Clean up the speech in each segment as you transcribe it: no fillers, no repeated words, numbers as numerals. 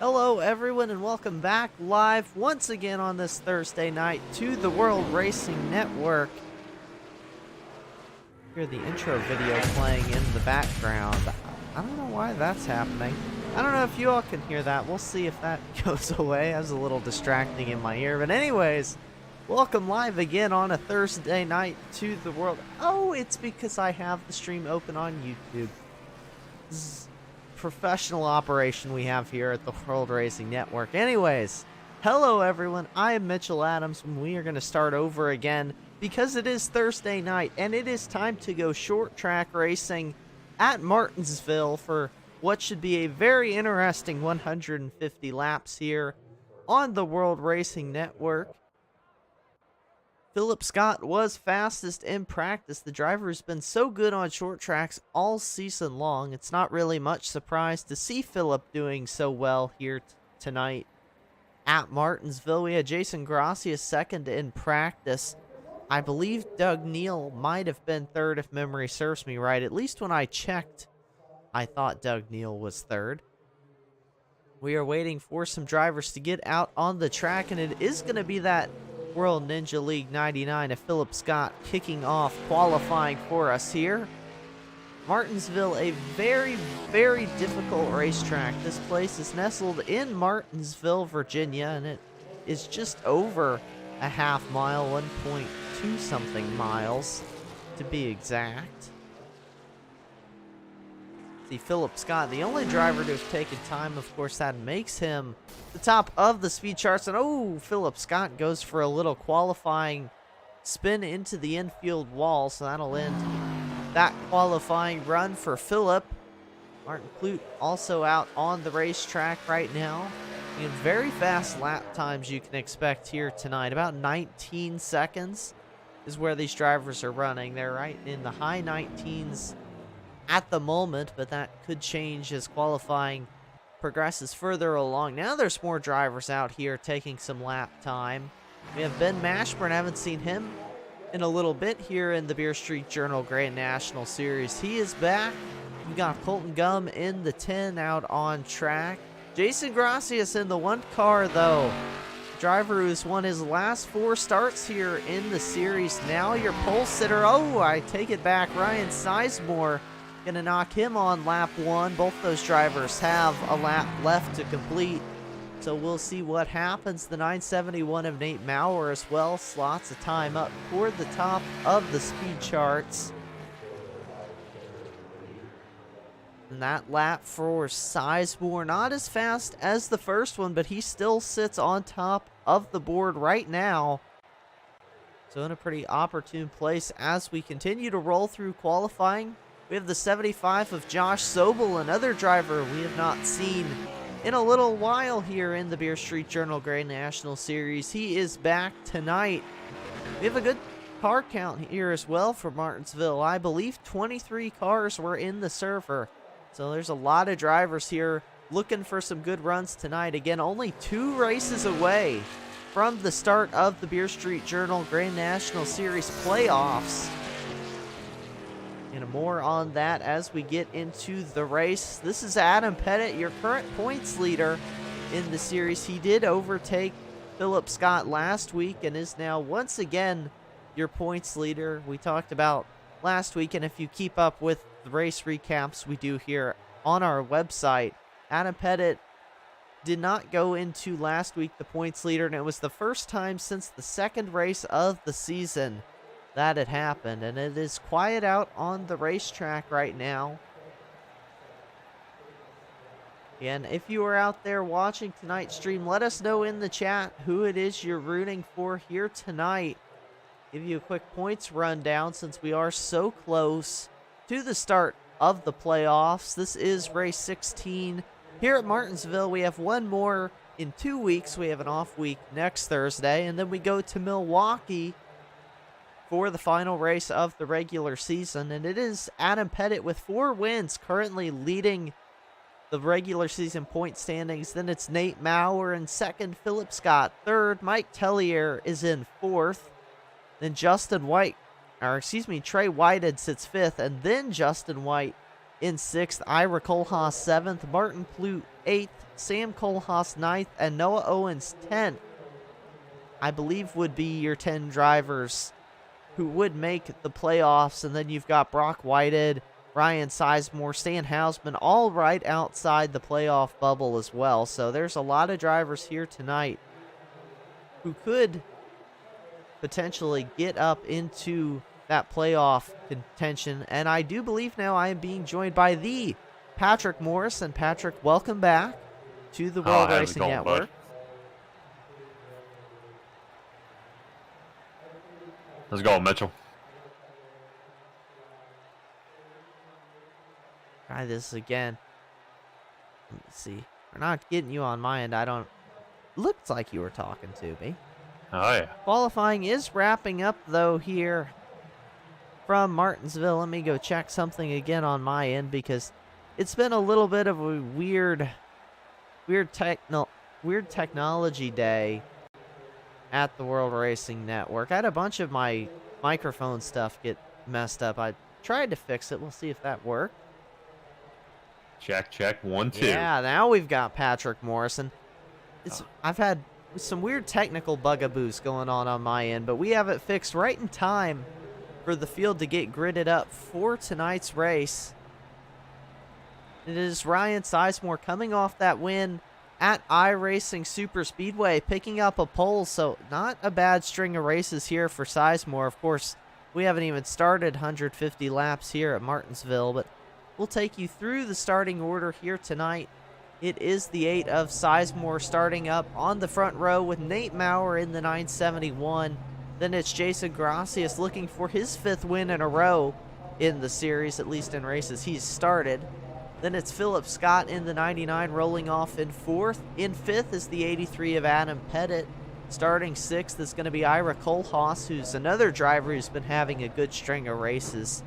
Hello everyone and welcome back live once again on this Thursday night to the World Racing Network. Hear the intro video playing in the background. I don't know why that's happening. I don't know if you all can hear that. We'll see if that goes away. That was a little distracting in my ear. But anyways, welcome live again on a Thursday night to the world. Oh, it's because I have the stream open on YouTube. This is professional operation we have here at the World Racing Network. Anyways, hello everyone, I am Mitchell Adams, and we are going to start over again because it is Thursday night and it is time to go short track racing at Martinsville for what should be a very interesting 150 laps here on the World Racing Network. Philip Scott was fastest in practice. The driver has been so good on short tracks all season long. It's not really much surprise to see Philip doing so well here tonight at Martinsville. We had Jason Gracia second in practice. I believe Doug Neal might have been third if memory serves me right. At least when I checked, I thought Doug Neal was third. We are waiting for some drivers to get out on the track, and it is going to be that World Ninja League 99 of Philip Scott kicking off qualifying for us here. Martinsville, a very, very difficult racetrack. This place is nestled in Martinsville, Virginia, and it is just over a half mile, 1.2 something miles to be exact. See, Philip Scott, the only driver to have taken time, of course, that makes him the top of the speed charts. And oh, Philip Scott goes for a little qualifying spin into the infield wall, so that'll end that qualifying run for Philip. Martin Clute also out on the racetrack right now. And very fast lap times you can expect here tonight. About 19 seconds is where these drivers are running. They're right in the high 19s at the moment, but that could change as qualifying progresses further along. Now there's more drivers out here taking some lap time. We have Ben Mashburn. Haven't seen him in a little bit here in the Beer Street Journal Grand National Series. He is back. We got Colton Gum in the 10 out on track. Jason Gracias in the one car, though. Driver who's won his last 4 starts here in the series. Now your pole sitter. Oh, I take it back. Ryan Sizemore gonna knock him on lap 1. Both those drivers have a lap left to complete, so we'll see what happens. The 971 of Nate Maurer as well slots a time up toward the top of the speed charts. And that lap for Sizemore, not as fast as the first one, but he still sits on top of the board right now. So in a pretty opportune place as we continue to roll through qualifying. We have the 75 of Josh Sobel, another driver we have not seen in a little while here in the Beer Street Journal Grand National Series. He is back tonight. We have a good car count here as well for Martinsville. I believe 23 cars were in the server. So there's a lot of drivers here looking for some good runs tonight. Again, only 2 races away from the start of the Beer Street Journal Grand National Series playoffs. And more on that as we get into the race. This is Adam Pettit, your current points leader in the series. He did overtake Philip Scott last week and is now once again your points leader. We talked about last week, and if you keep up with the race recaps we do here on our website, Adam Pettit did not go into last week the points leader, and it was the first time since the second race of the season that had happened, and it is quiet out on the racetrack right now. And if you are out there watching tonight's stream, let us know in the chat who it is you're rooting for here tonight. Give you a quick points rundown since we are so close to the start of the playoffs. This is race 16 here at Martinsville. We have one more in 2 weeks. We have an off week next Thursday, and then we go to Milwaukee for the final race of the regular season. And it is Adam Pettit with 4 wins currently leading the regular season point standings. Then it's Nate Maurer in second, Philip Scott third, Mike Tellier is in fourth, then Trey Whitehead sits fifth, and then Justin White In 6th, Ira Cole Haas 7th, Martin Plute 8th, Sam Cole Haas 9th, and Noah Owens 10th. I believe would be your 10 drivers who would make the playoffs. And then you've got Brock Whitehead, Ryan Sizemore, Stan Hausman, all right outside the playoff bubble as well. So there's a lot of drivers here tonight who could potentially get up into that playoff contention. And I do believe now I am being joined by the Patrick Morris. And Patrick, welcome back to the World Racing Network. Bud? Let's go, Mitchell. Try this again. Let me see. We're not getting you on my end. Looks like you were talking to me. Oh, yeah. Qualifying is wrapping up, though, here from Martinsville. Let me go check something again on my end, because it's been a little bit of a weird technology day at the World Racing Network. I had a bunch of my microphone stuff get messed up. I tried to fix it. We'll see if that worked. Check, check, 1, 2. Yeah, now we've got Patrick Morrison. I've had some weird technical bugaboos going on my end, but we have it fixed right in time for the field to get gridded up for tonight's race. It is Ryan Sizemore coming off that win at iRacing Super Speedway, picking up a pole, so not a bad string of races here for Sizemore. Of course, we haven't even started 150 laps here at Martinsville, but we'll take you through the starting order here tonight. It is the 8 of Sizemore starting up on the front row with Nate Maurer in the 971. Then it's Jason Gracias looking for his 5th win in a row in the series, at least in races he's started. Then it's Philip Scott in the 99 rolling off in 4th. In 5th is the 83 of Adam Pettit. Starting 6th is going to be Ira Cole Haas, who's another driver who's been having a good string of races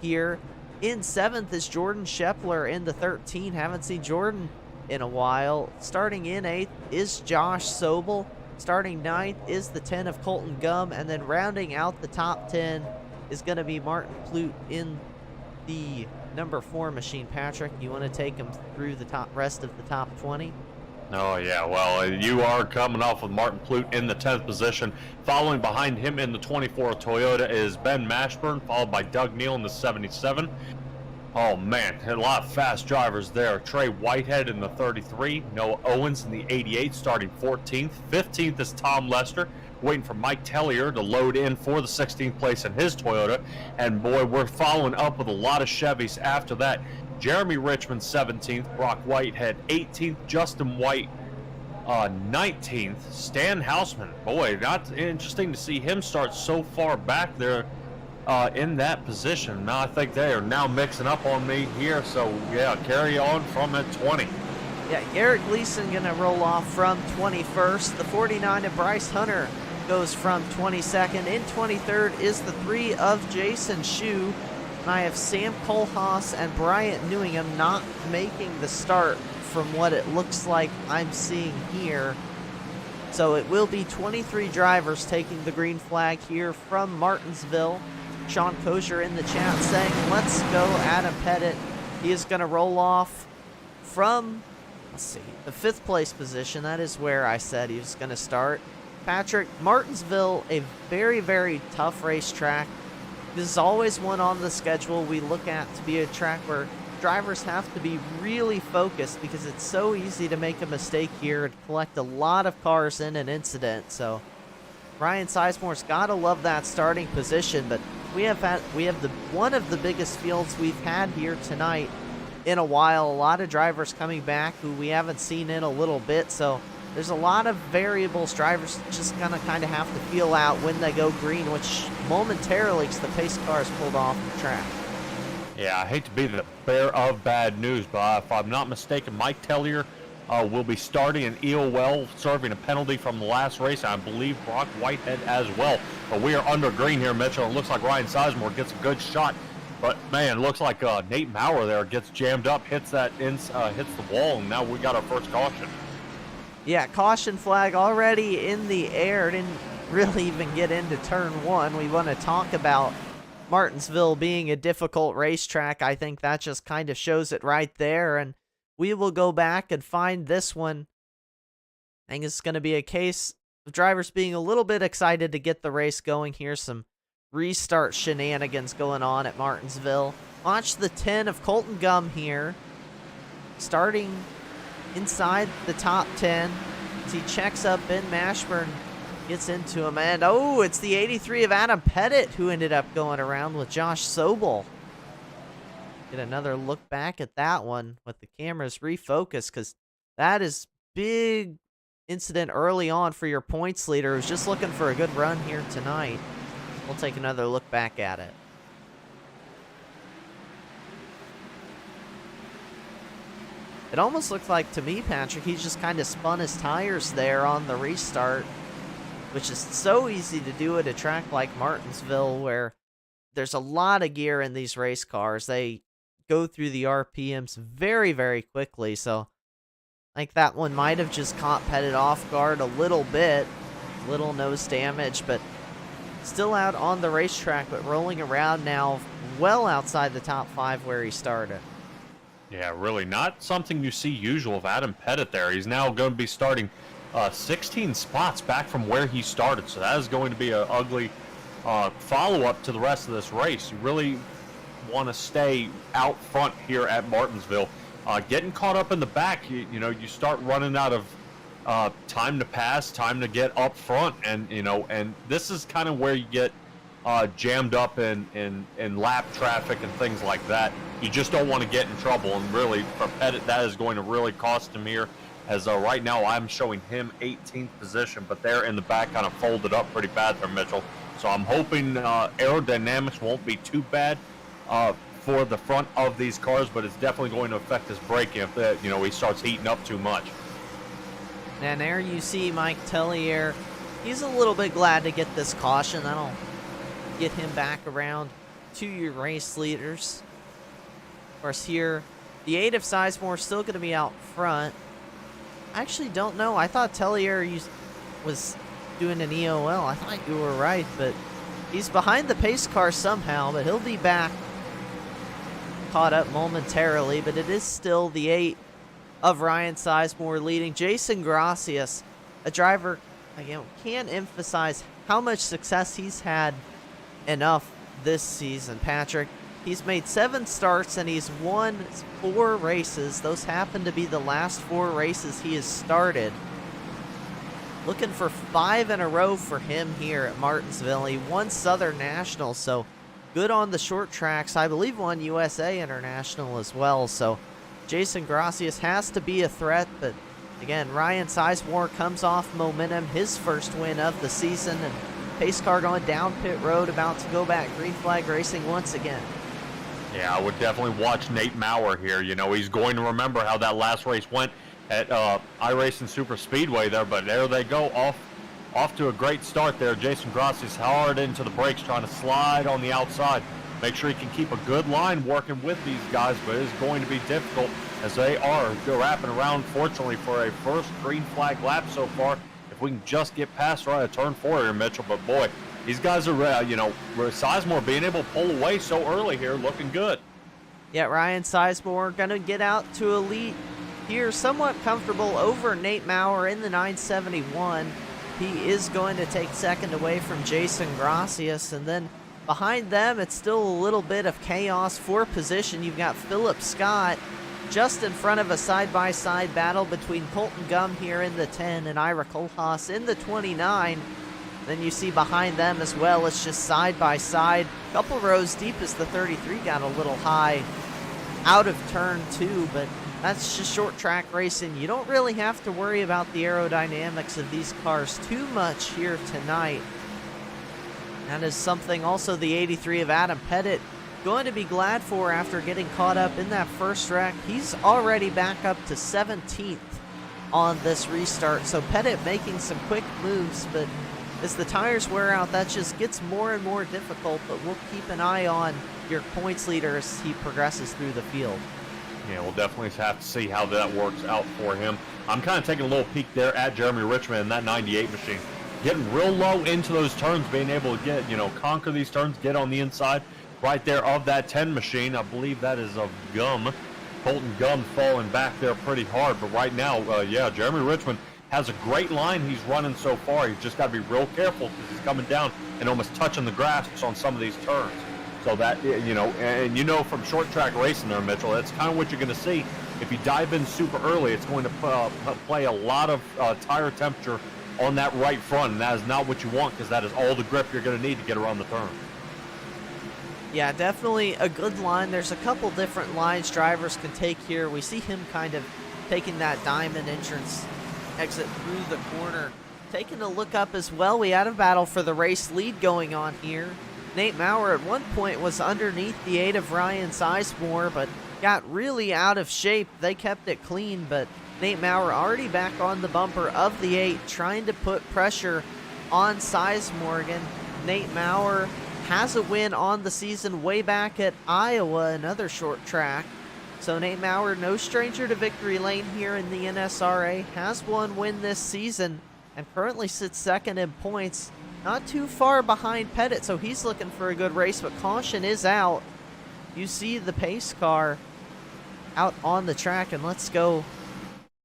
here. In 7th is Jordan Shepler in the 13. Haven't seen Jordan in a while. Starting in 8th is Josh Sobel. Starting 9th is the 10 of Colton Gum. And then rounding out the top 10 is going to be Martin Plute in the number 4 machine. Patrick, you want to take him through the rest of the top 20? Oh, yeah. Well, you are coming off with Martin Plute in the 10th position. Following behind him in the 24 Toyota is Ben Mashburn, followed by Doug Neal in the 77. Oh, man, a lot of fast drivers there. Trey Whitehead in the 33. Noah Owens in the 88, starting 14th. 15th is Tom Lester, waiting for Mike Tellier to load in for the 16th place in his Toyota. And, boy, we're following up with a lot of Chevys after that. Jeremy Richmond, 17th. Brock Whitehead, 18th. Justin White, 19th. Stan Hausman, boy, that's interesting to see him start so far back there in that position. Now I think they are now mixing up on me here, so yeah, carry on from at 20. Yeah, Garrett Gleason going to roll off from 21st. The 49 of Bryce Hunter goes from 22nd. In 23rd is the 3 of Jason Shue. And I have Sam Cole Haas and Bryant Newingham not making the start from what it looks like I'm seeing here. So it will be 23 drivers taking the green flag here from Martinsville. Sean Kosher in the chat saying, let's go Adam Pettit. He is going to roll off from, let's see, the 5th place position. That is where I said he was going to start. Patrick, Martinsville, a very, very tough racetrack. This is always one on the schedule we look at to be a track where drivers have to be really focused, because it's so easy to make a mistake here and collect a lot of cars in an incident. So Ryan Sizemore's got to love that starting position, but we have one of the biggest fields we've had here tonight in a while. A lot of drivers coming back who we haven't seen in a little bit, so there's a lot of variables drivers just gonna kind of have to feel out when they go green, which momentarily, because the pace car is pulled off the track. Yeah, I hate to be the bearer of bad news, but if I'm not mistaken, Mike Tellier will be starting, and Eowell serving a penalty from the last race. I believe Brock Whitehead as well. But we are under green here, Mitchell. It looks like Ryan Sizemore gets a good shot. But, man, looks like Nate Maurer there gets jammed up, hits the wall, and now we got our first caution. Yeah, caution flag already in the air. Didn't really even get into turn 1. We want to talk about Martinsville being a difficult racetrack, I think that just kind of shows it right there. And we will go back and find this one. I think it's going to be a case of drivers being a little bit excited to get the race going. Here's some restart shenanigans going on at Martinsville. Watch the 10 of Colton Gum here, starting inside the top 10 as he checks up. Ben Mashburn gets into him, and oh, it's the 83 of Adam Pettit who ended up going around with Josh Sobel. Get another look back at that one with the cameras refocused, because that is big incident early on for your points leader who's just looking for a good run here tonight. We'll take another look back at it. It almost looked like, to me, Patrick, he just kind of spun his tires there on the restart, which is so easy to do at a track like Martinsville, where there's a lot of gear in these race cars. They go through the RPMs very, very quickly, so like that one might have just caught Pettit off guard a little bit, little nose damage, but still out on the racetrack, but rolling around now well outside the top 5 where he started. Yeah, really not something you see usual of Adam Pettit there. He's now going to be starting 16 spots back from where he started, so that is going to be an ugly follow-up to the rest of this race. You really want to stay out front here at Martinsville. Getting caught up in the back, you know, you start running out of time to pass, time to get up front, and and this is kind of where you get jammed up in lap traffic and things like that. You just don't want to get in trouble, and really for Pettit that is going to really cost him here, as right now I'm showing him 18th position, but they're in the back kind of folded up pretty bad there, Mitchell. So I'm hoping aerodynamics won't be too bad for the front of these cars, but it's definitely going to affect his braking if he starts heating up too much. And there you see Mike Tellier. He's a little bit glad to get this caution. That'll get him back around to your race leaders. Of course, here, the 8 of Sizemore still going to be out front. I actually don't know. I thought Tellier was doing an EOL. I thought you were right, but he's behind the pace car somehow, but he'll be back. Caught up momentarily, but it is still the 8 of Ryan Sizemore leading. Jason Gracias, a driver, again, can't emphasize how much success he's had enough this season, Patrick. He's made 7 starts and he's won 4 races. Those happen to be the last 4 races he has started. Looking for 5 in a row for him here at Martinsville. He won Southern National, so good on the short tracks. I believe won USA International as well, so Jason Gracias has to be a threat, but again, Ryan Sizemore comes off momentum, his first win of the season, and pace car going down pit road, about to go back green flag racing once again. Yeah, I would definitely watch Nate Maurer here. He's going to remember how that last race went at iRacing Super Speedway there, but there they go, off to a great start there. Jason Gracias hard into the brakes, trying to slide on the outside. Make sure he can keep a good line working with these guys, but it is going to be difficult as they are wrapping around, fortunately, for a first green flag lap so far. If we can just get past right at turn 4 here, Mitchell, but boy, these guys are, Sizemore being able to pull away so early here, looking good. Yeah, Ryan Sizemore going to get out to a lead here, somewhat comfortable over Nate Maurer in the 971. He is going to take second away from Jason Gracias, and then behind them, it's still a little bit of chaos for position. You've got Philip Scott just in front of a side-by-side battle between Colton Gum here in the 10 and Ira Cole Haas in the 29. Then you see behind them as well, it's just side-by-side. Couple rows deep as the 33 got a little high out of turn 2, but that's just short track racing. You don't really have to worry about the aerodynamics of these cars too much here tonight. That is something also the 83 of Adam Pettit going to be glad for after getting caught up in that first wreck. He's already back up to 17th on this restart, so Pettit making some quick moves, but as the tires wear out, that just gets more and more difficult, but we'll keep an eye on your points leader as he progresses through the field. Yeah, we'll definitely have to see how that works out for him. I'm kind of taking a little peek there at Jeremy Richmond in that 98 machine. getting real low into those turns, being able to get, conquer these turns, get on the inside right there of that 10 machine. I believe that is of Gum. Colton Gum falling back there pretty hard, but right now, yeah, Jeremy Richmond has a great line he's running so far. He's just got to be real careful because he's coming down and almost touching the grass on some of these turns. So that, and from short track racing there, Mitchell, that's kind of what you're going to see. If you dive in super early, it's going to play a lot of tire temperature on that right front, and that is not what you want because that is all the grip you're going to need to get around the turn. Yeah, definitely a good line. There's a couple different lines drivers can take here. We see him kind of taking that diamond entrance exit through the corner. Taking a look up as well, we had a battle for the race lead going on here. Nate Maurer at one point was underneath the 8 of Ryan Sizemore, but got really out of shape. They kept it clean, but Nate Maurer already back on the bumper of the 8, trying to put pressure on Sizemore again. Nate Maurer has a win on the season way back at Iowa, another short track. So Nate Maurer, no stranger to victory lane here in the NSRA, has one win this season and currently sits second in points. Not too far behind Pettit, so he's looking for a good race, but caution is out. You see the pace car out on the track, and let's go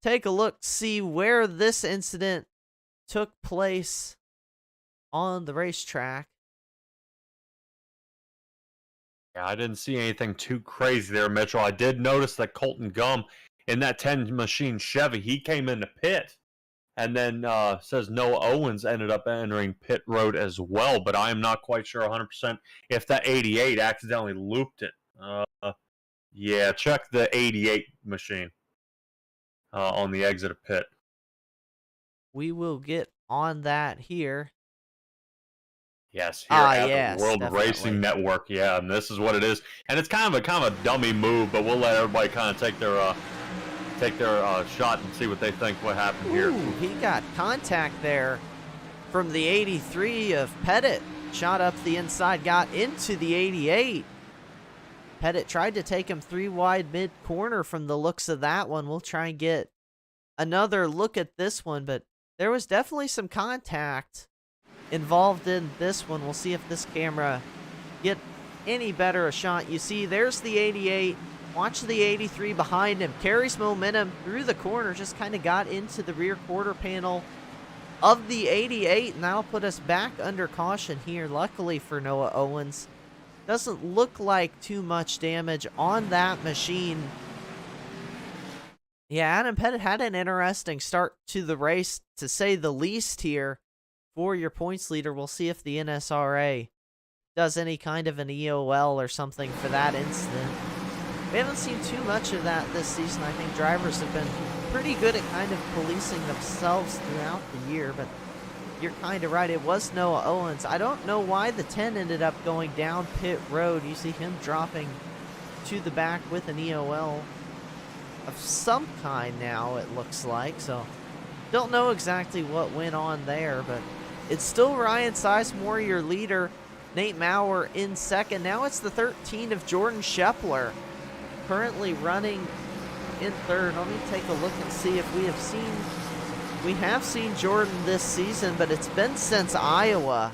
take a look, see where this incident took place on the racetrack. Yeah, I didn't see anything too crazy there, Mitchell. I did notice that Colton Gum in that 10 machine Chevy, he came into pit. And then says Noah Owens ended up entering pit road as well, but I am not quite sure 100% if that 88 accidentally looped it. Yeah, check the 88 machine on the exit of pit. We will get on that here. Yes, here at yes, the World definitely. Racing Network. Yeah, and this is what it is. And it's kind of a dummy move, but we'll let everybody kind of take their shot and see what they think what happened here. Ooh, he got contact there from the 83 of Pettit. Shot up the inside, got into the 88. Pettit tried to take him 3 wide mid-corner from the looks of that one. We'll try and get another look at this one, but there was definitely some contact involved in this one. We'll see if this camera get any better a shot. You see, there's the 88. Watch the 83 behind him. Carries momentum through the corner. Just kind of got into the rear quarter panel of the 88. And that'll put us back under caution here. Luckily for Noah Owens. Doesn't look like too much damage on that machine. Yeah, Adam Pettit had an interesting start to the race, to say the least here. For your points leader, we'll see if the NSRA does any kind of an EOL or something for that incident. We haven't seen too much of that this season. I think drivers have been pretty good at kind of policing themselves throughout the year, but you're kind of right. It was Noah Owens. I don't know why the 10 ended up going down pit road. You see him dropping to the back with an EOL of some kind now, it looks like. So, don't know exactly what went on there, but it's still Ryan Sizemore, your leader. Nate Maurer in second. Now it's the 13 of Jordan Scheffler, currently running in third. Let me take a look and see if we have seen Jordan this season, but it's been since Iowa,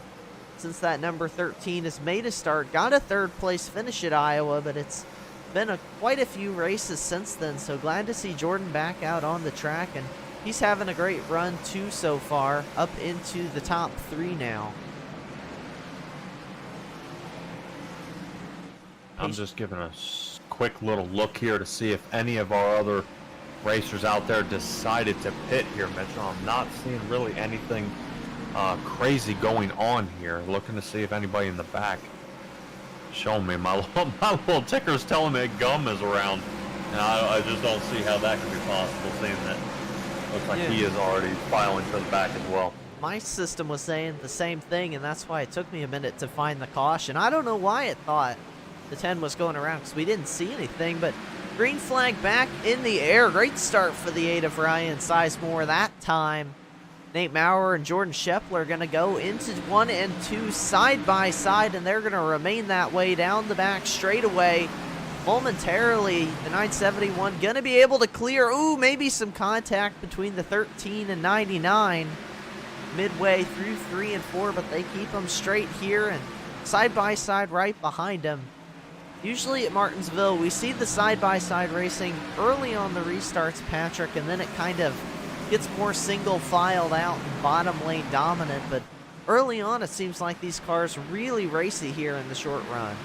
since that number 13 has made a start. Got a third place finish at Iowa, but it's been quite a few races since then, so glad to see Jordan back out on the track, and he's having a great run too so far, up into the top 3 now. I'm just giving a quick little look here to see if any of our other racers out there decided to pit here, Mitchell. I'm not seeing really anything crazy going on here. Looking to see if anybody in the back showing me. My little ticker's telling me Gum is around, and I just don't see how that could be possible, seeing that looks like he is already filing for the back as well. My system was saying the same thing, and that's why it took me a minute to find the caution. I don't know why it thought the 10 was going around, because we didn't see anything, but green flag back in the air. Great start for the 8 of Ryan Sizemore that time. Nate Maurer and Jordan Scheffler are going to go into 1 and 2 side by side, and they're going to remain that way down the back straightaway. Momentarily, the 971 going to be able to clear. Ooh, maybe some contact between the 13 and 99. midway through 3 and 4, but they keep them straight here and side by side right behind them. Usually at Martinsville, we see the side-by-side racing early on the restarts, Patrick, and then it kind of gets more single-filed out and bottom lane dominant, but early on it seems like these cars really racy here in the short run.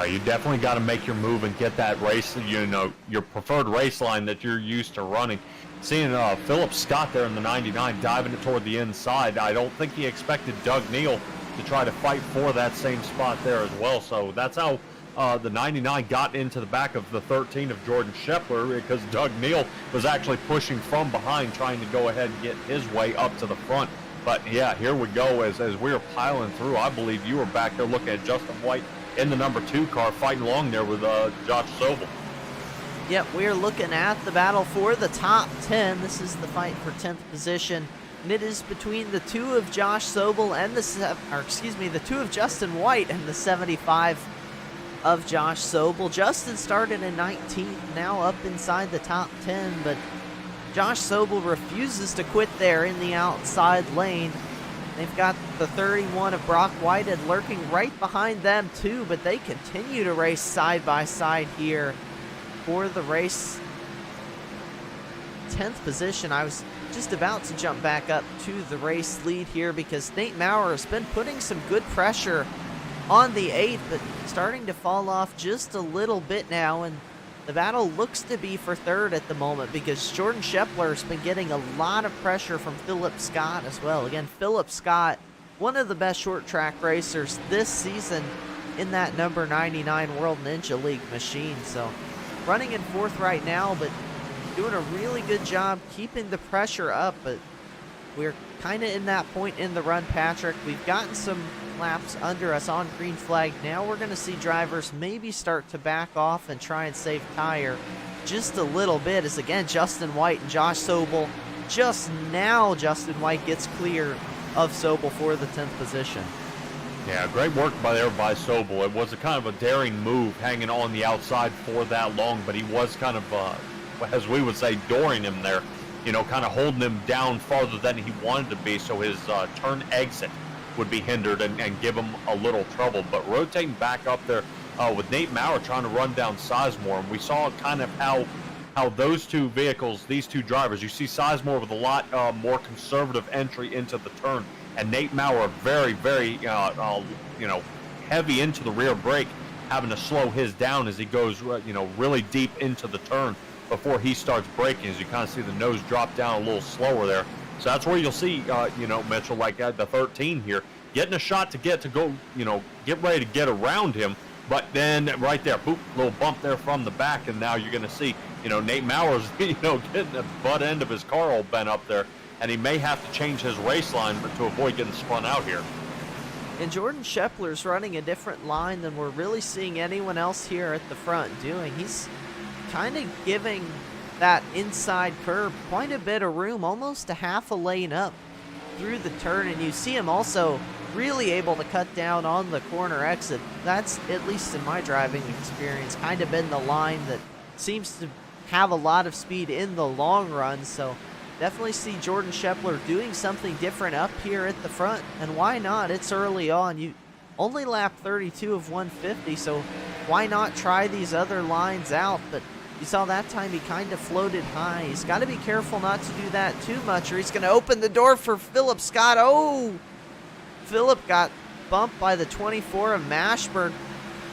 You definitely got to make your move and get that race, your preferred race line that you're used to running. Seeing Philip Scott there in the 99 diving it toward the inside, I don't think he expected Doug Neal to try to fight for that same spot there as well, so that's how the 99 got into the back of the 13 of Jordan Scheffler, because Doug Neal was actually pushing from behind, trying to go ahead and get his way up to the front. But yeah, here we go as we were piling through. I believe you were back there looking at Justin White in the number 2 car, fighting along there with Josh Sobel. Yep, we're looking at the battle for the top 10. This is the fight for 10th position. And it is between the 2 of Josh Sobel and the 2 of Justin White and the 75 of Josh Sobel. Justin started in 19th, now up inside the top 10, but Josh Sobel refuses to quit there in the outside lane. They've got the 31 of Brock Whitehead lurking right behind them too, but they continue to race side by side here for the race 10th position. I was just about to jump back up to the race lead here because Nate Maurer has been putting some good pressure on the 8th, but starting to fall off just a little bit now, and the battle looks to be for 3rd at the moment because Jordan Scheffler has been getting a lot of pressure from Philip Scott as well. Again, Philip Scott, one of the best short track racers this season in that number 99 World Ninja League machine. So running in 4th right now, but doing a really good job keeping the pressure up. But we're kind of in that point in the run, Patrick. We've gotten some laps under us on green flag. Now we're going to see drivers maybe start to back off and try and save tire just a little bit, as again Justin White and Josh Sobel. Just now Justin White gets clear of Sobel for the 10th position. Yeah, great work by Sobel. It was a kind of a daring move hanging on the outside for that long, but he was kind of, as we would say, dooring him there, kind of holding him down farther than he wanted to be, so his turn exit would be hindered and give him a little trouble. But rotating back up there with Nate Maurer trying to run down Sizemore, and we saw kind of how those two vehicles, these two drivers, you see Sizemore with a lot more conservative entry into the turn, and Nate Maurer very, very, heavy into the rear brake, having to slow his down as he goes, really deep into the turn before he starts braking, as you kind of see the nose drop down a little slower there. So that's where you'll see, Mitchell, like the 13 here, getting a shot to get ready to get around him. But then right there, boop, little bump there from the back, and now you're going to see, Nate Maurer's, getting the butt end of his car all bent up there, and he may have to change his race line to avoid getting spun out here. And Jordan Scheffler's running a different line than we're really seeing anyone else here at the front doing. He's kind of giving that inside curve quite a bit of room, almost a half a lane up through the turn, and you see him also really able to cut down on the corner exit. That's, at least in my driving experience, kind of been the line that seems to have a lot of speed in the long run. So definitely see Jordan Scheffler doing something different up here at the front, and why not? It's early on. You only lapped 32 of 150, so why not try these other lines out? But you saw that time he kind of floated high. He's got to be careful not to do that too much, or he's going to open the door for Philip Scott. Oh, Philip got bumped by the 24 of Mashburn.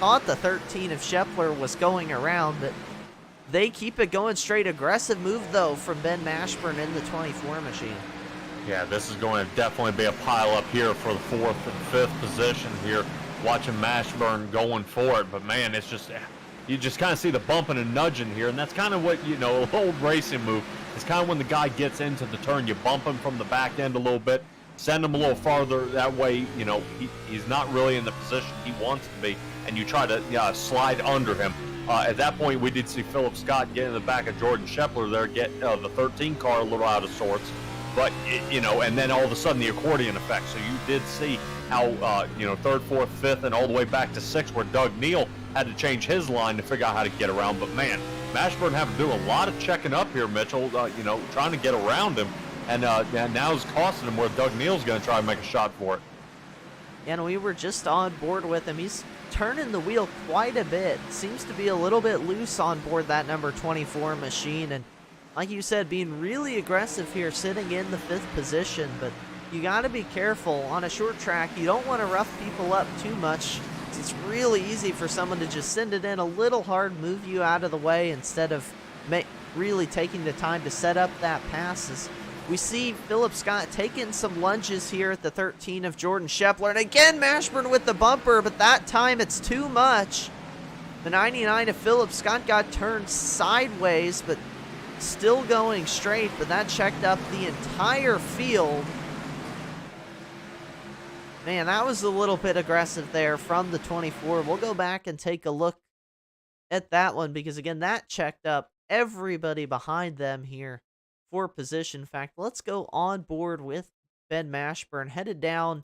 Thought the 13 of Scheffler was going around, but they keep it going straight. Aggressive move, though, from Ben Mashburn in the 24 machine. Yeah, this is going to definitely be a pile up here for the 4th and 5th position here. Watching Mashburn going for it, but man, it's just, you just kind of see the bumping and nudging here, and that's kind of what, an old racing move. It's kind of when the guy gets into the turn, you bump him from the back end a little bit, send him a little farther. That way, he's not really in the position he wants to be, and you try to slide under him. At that point, we did see Philip Scott get in the back of Jordan Scheffler there, get the 13 car a little out of sorts. But, and then all of a sudden the accordion effect. So you did see how, 3rd, 4th, 5th, and all the way back to 6th, where Doug Neal had to change his line to figure out how to get around. But, man, Mashburn having to do a lot of checking up here, Mitchell, trying to get around him. And now it's costing him where Doug Neal's going to try and make a shot for it. And we were just on board with him. He's turning the wheel quite a bit. Seems to be a little bit loose on board that number 24 machine. And like you said, being really aggressive here, sitting in the 5th position. But you got to be careful on a short track. You don't want to rough people up too much. It's really easy for someone to just send it in a little hard, move you out of the way instead of really taking the time to set up that passes. We see Philip Scott taking some lunges here at the 13 of Jordan Scheffler. And again, Mashburn with the bumper, but that time it's too much. The 99 of Philip Scott got turned sideways, but still going straight. But that checked up the entire field. Man, that was a little bit aggressive there from the 24. We'll go back and take a look at that one because, again, that checked up everybody behind them here for position. In fact, let's go on board with Ben Mashburn, headed down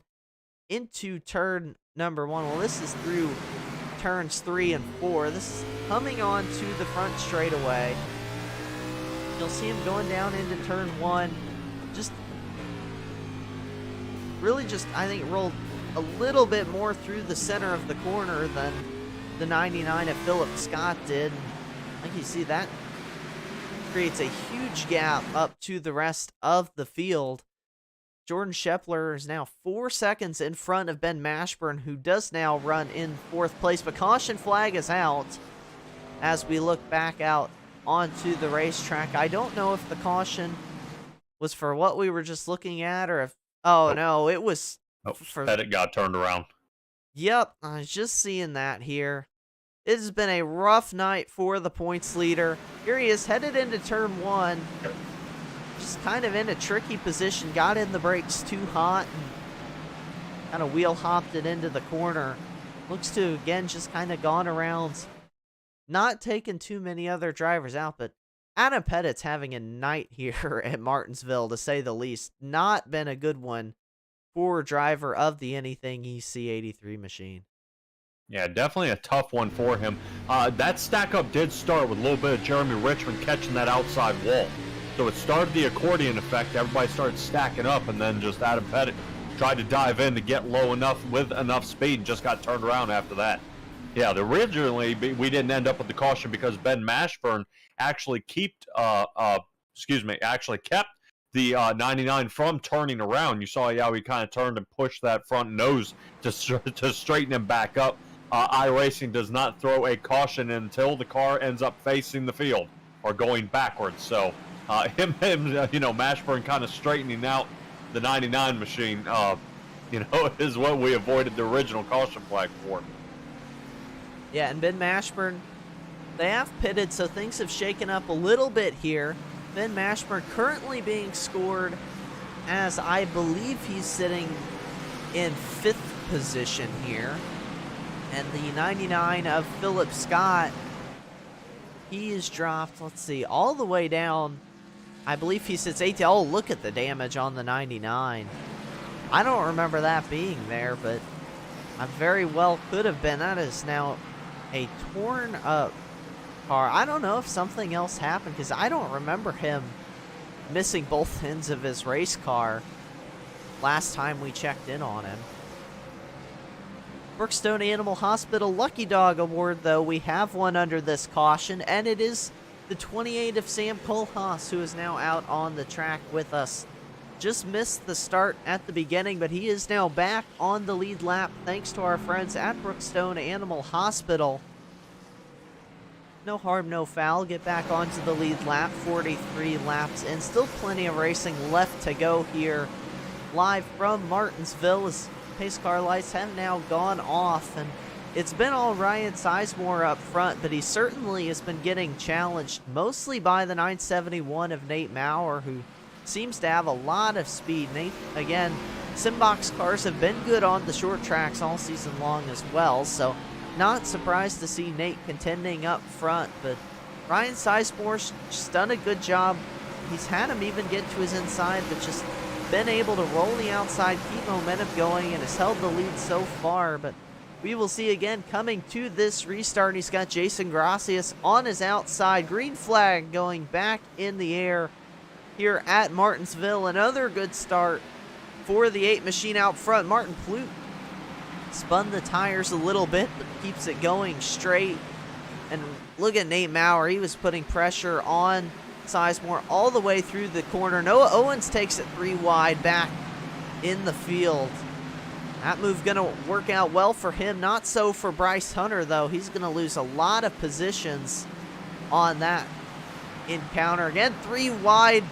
into turn number 1. Well, this is through turns 3 and 4. This is coming on to the front straightaway. You'll see him going down into turn 1. I think, rolled a little bit more through the center of the corner than the 99 of Philip Scott did. Like you see, that creates a huge gap up to the rest of the field. Jordan Scheffler is now 4 seconds in front of Ben Mashburn, who does now run in 4th place. But caution flag is out as we look back out onto the racetrack. I don't know if the caution was for what we were just looking at or if... Oh, no, it was... for Pettit got turned around. Yep, I was just seeing that here. It has been a rough night for the points leader. Here he is headed into turn 1. Just kind of in a tricky position. Got in the brakes too hot and kind of wheel hopped it into the corner. Looks to, again, just kind of gone around. Not taking too many other drivers out, but Adam Pettit's having a night here at Martinsville, to say the least. Not been a good one for driver of the Anything EC83 machine. Yeah, definitely a tough one for him. That stack up did start with a little bit of Jeremy Richmond catching that outside wall. So it started the accordion effect. Everybody started stacking up, and then just Adam Pettit tried to dive in to get low enough with enough speed and just got turned around after that. Yeah, originally we didn't end up with the caution because Ben Mashburn actually kept the 99 from turning around. You saw how he kind of turned and pushed that front nose to straighten him back up. iRacing does not throw a caution until the car ends up facing the field or going backwards. So Mashburn kind of straightening out the 99 machine, is what we avoided the original caution flag for. Yeah, and Ben Mashburn, they have pitted, so things have shaken up a little bit here. Ben Mashburn currently being scored as I believe he's sitting in 5th position here. And the 99 of Philip Scott, he is dropped, let's see, all the way down. I believe he sits 8th. Oh, look at the damage on the 99. I don't remember that being there, but I very well could have been. That is now a torn up car. I don't know if something else happened because I don't remember him missing both ends of his race car last time we checked in on him. Brookstone Animal Hospital Lucky Dog Award, though, we have one under this caution, and it is the 28 of Sam Cole Haas, who is now out on the track with us. Just missed the start at the beginning, but he is now back on the lead lap thanks to our friends at Brookstone Animal Hospital. No harm, no foul. Get back onto the lead lap, 43 laps, and still plenty of racing left to go here. Live from Martinsville as pace car lights have now gone off, and it's been all Ryan Sizemore up front, but he certainly has been getting challenged mostly by the 971 of Nate Maurer, who seems to have a lot of speed. Nate, again, Simbox cars have been good on the short tracks all season long as well, so not surprised to see Nate contending up front, but Ryan Sizemore's just done a good job. He's had him even get to his inside, but just been able to roll the outside, keep momentum going, and has held the lead so far. But we will see again coming to this restart. He's got Jason Gracias on his outside. Green flag going back in the air here at Martinsville. Another good start for the 8 machine out front. Martin Plute spun the tires a little bit, but keeps it going straight. And look at Nate Maurer. He was putting pressure on Sizemore all the way through the corner. Noah Owens takes it 3 wide back in the field. That move going to work out well for him. Not so for Bryce Hunter, though. He's going to lose a lot of positions on that encounter. Again, 3 wide.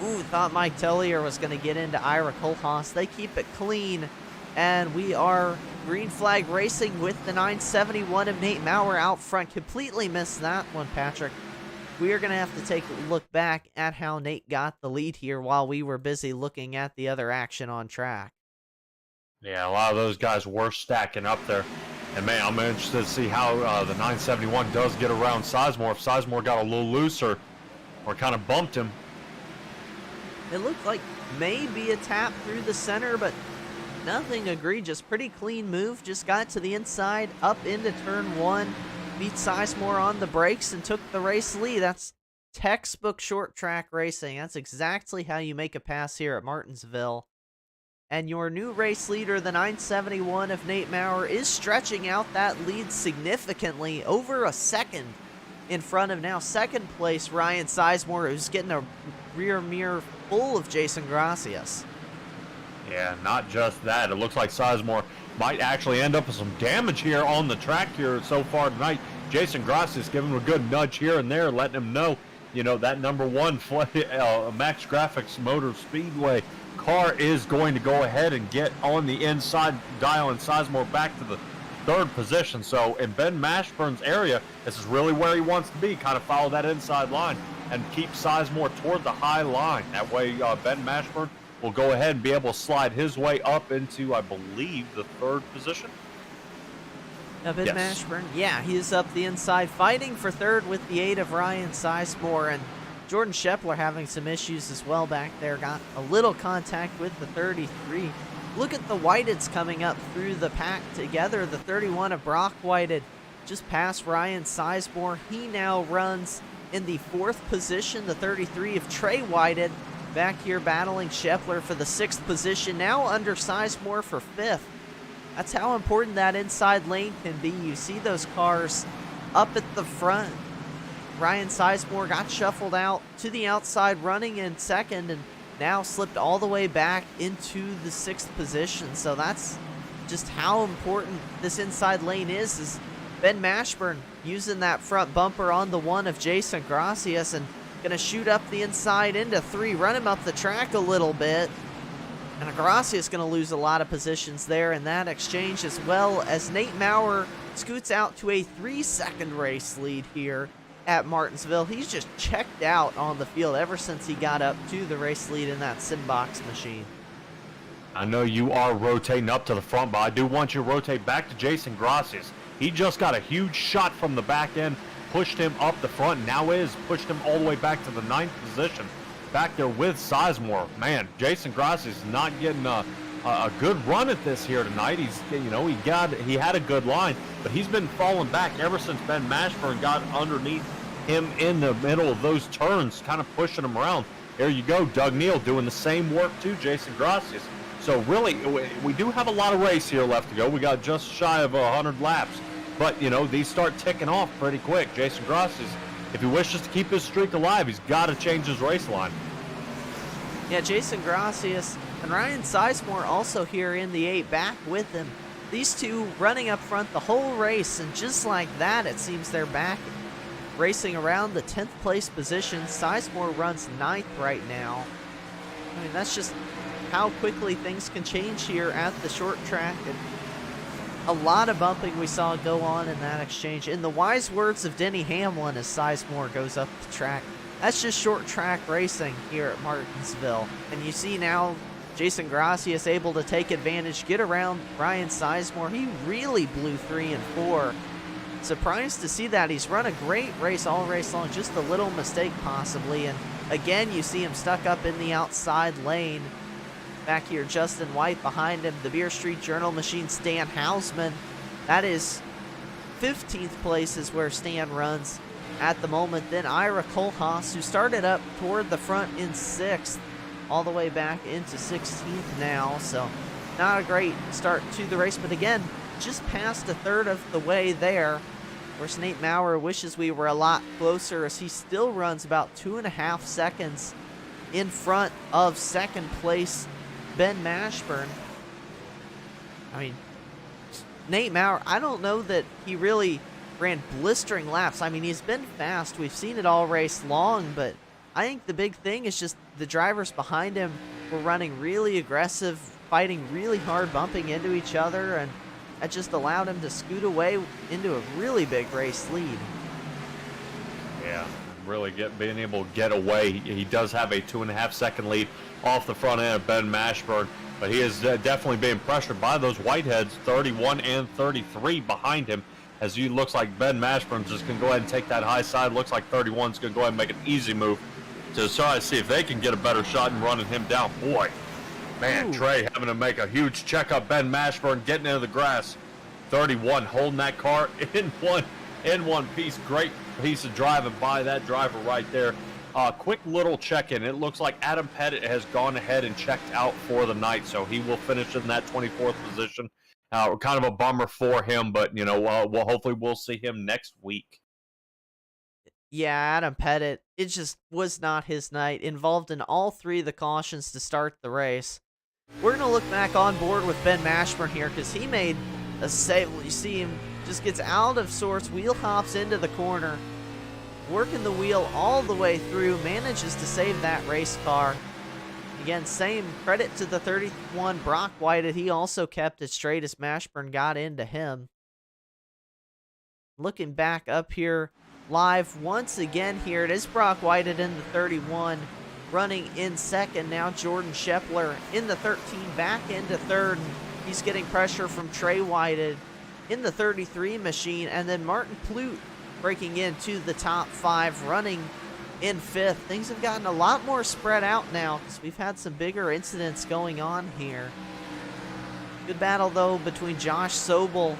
Ooh, thought Mike Tellier was going to get into Ira Cole Haas. They keep it clean, and we are green flag racing with the 971 of Nate Maurer out front. Completely missed that one, Patrick. We are going to have to take a look back at how Nate got the lead here while we were busy looking at the other action on track. Yeah, a lot of those guys were stacking up there. And, man, I'm interested to see how the 971 does get around Sizemore. If Sizemore got a little looser or kind of bumped him. It looked like maybe a tap through the center, but nothing egregious. Pretty clean move. Just got to the inside, up into turn 1. Beat Sizemore on the brakes and took the race lead. That's textbook short track racing. That's exactly how you make a pass here at Martinsville. And your new race leader, the 971 of Nate Maurer, is stretching out that lead significantly, over a second in front of now second place Ryan Sizemore, who's getting a rear mirror full of Jason Gracias. Yeah, not just that. It looks like Sizemore might actually end up with some damage here on the track here so far tonight. Jason Gracias giving him a good nudge here and there, letting him know, you know, that number 1 Max Graphics Motor Speedway car is going to go ahead and get on the inside, dialing Sizemore back to the 3rd position. So in Ben Mashburn's area, this is really where he wants to be, kind of follow that inside line and keep Sizemore toward the high line. That way Ben Mashburn will go ahead and be able to slide his way up into, I believe, the 3rd position. Now Ben Mashburn, yeah, he's up the inside, fighting for 3rd with the 8 of Ryan Sizemore, and Jordan Shepler having some issues as well back there. Got a little contact with the 33. Look at the Whiteds coming up through the pack together. The 31 of Brock Whited just past Ryan Sizemore. He now runs in the 4th position. The 33 of Trey Whited back here battling Shepler for the 6th position. Now under Sizemore for 5th. That's how important that inside lane can be. You see those cars up at the front. Ryan Sizemore got shuffled out to the outside, running in 2nd, and now slipped all the way back into the 6th position. So that's just how important this inside lane is Ben Mashburn using that front bumper on the 1 of Jason Gracias and going to shoot up the inside into 3, run him up the track a little bit. And Gracias going to lose a lot of positions there in that exchange, as well as Nate Maurer scoots out to a 3-second race lead here at Martinsville. He's just checked out on the field ever since he got up to the race lead in that Simbox machine. I know you are rotating up to the front, but I do want you to rotate back to Jason Gracias. He just got a huge shot from the back end, pushed him up the front, and now pushed him all the way back to the 9th position. Back there with Sizemore. Man, Jason Gracias is not getting a good run at this here tonight. He's, you know, he had a good line, but he's been falling back ever since Ben Mashburn got underneath him in the middle of those turns, kind of pushing him around. There you go, Doug Neal doing the same work to Jason Gracias. So really, we do have a lot of race here left to go. We got just shy of 100 laps, but you know, these start ticking off pretty quick. Jason Gracias, if he wishes to keep his streak alive, he's got to change his race line. Yeah, Jason Gracias and Ryan Sizemore also here in the 8, back with him. These two running up front the whole race, and just like that, it seems they're back racing around the 10th place position. Sizemore runs 9th right now. I mean, that's just how quickly things can change here at the short track. And a lot of bumping we saw go on in that exchange. In the wise words of Denny Hamlin as Sizemore goes up the track, that's just short track racing here at Martinsville. And you see now Jason Gracias able to take advantage, get around Ryan Sizemore. He really blew 3 and 4. Surprised to see that. He's run a great race all race long, just a little mistake possibly. And again, you see him stuck up in the outside lane. Back here, Justin White behind him. The Beer Street Journal machine, Stan Hausman. That is 15th place is where Stan runs at the moment. Then Ira Cole Haas, who started up toward the front in 6th, all the way back into 16th now. So not a great start to the race, but again, just past a third of the way there. Of course, Nate Maurer wishes we were a lot closer, as he still runs about 2.5 seconds in front of second place Ben Mashburn. I mean, Nate Maurer, I don't know that he really ran blistering laps. I mean, he's been fast. We've seen it all race long, but I think the big thing is just the drivers behind him were running really aggressive, fighting really hard, bumping into each other, and that just allowed him to scoot away into a really big race lead. Yeah, really being able to get away. He does have a 2.5 second lead off the front end of Ben Mashburn, but he is definitely being pressured by those Whiteheads, 31 and 33 behind him, as he looks like Ben Mashburn's just going to go ahead and take that high side. Looks like 31's going to go ahead and make an easy move to try to see if they can get a better shot in running him down. Boy, man, ooh. Trey having to make a huge checkup. Ben Mashburn getting into the grass. 31 holding that car in one piece. Great piece of driving by that driver right there. Quick little check-in. It looks like Adam Pettit has gone ahead and checked out for the night, so he will finish in that 24th position. Kind of a bummer for him, but you know, hopefully we'll see him next week. Yeah, Adam Pettit, it just was not his night. Involved in all 3 of the cautions to start the race. We're going to look back on board with Ben Mashburn here, because he made a save. You see him just gets out of sorts, wheel hops into the corner, working the wheel all the way through, manages to save that race car. Again, same credit to the 31 Brock Whitehead. He also kept it straight as Mashburn got into him. Looking back up here live once again here, it is Brock Whitehead in the 31, running in second. Now Jordan Shepler in the 13, back into third. He's getting pressure from Trey Whitehead in the 33 machine, and then Martin Plute breaking into the top 5, running in 5th. Things have gotten a lot more spread out now, because we've had some bigger incidents going on here. Good battle, though, between Josh Sobel,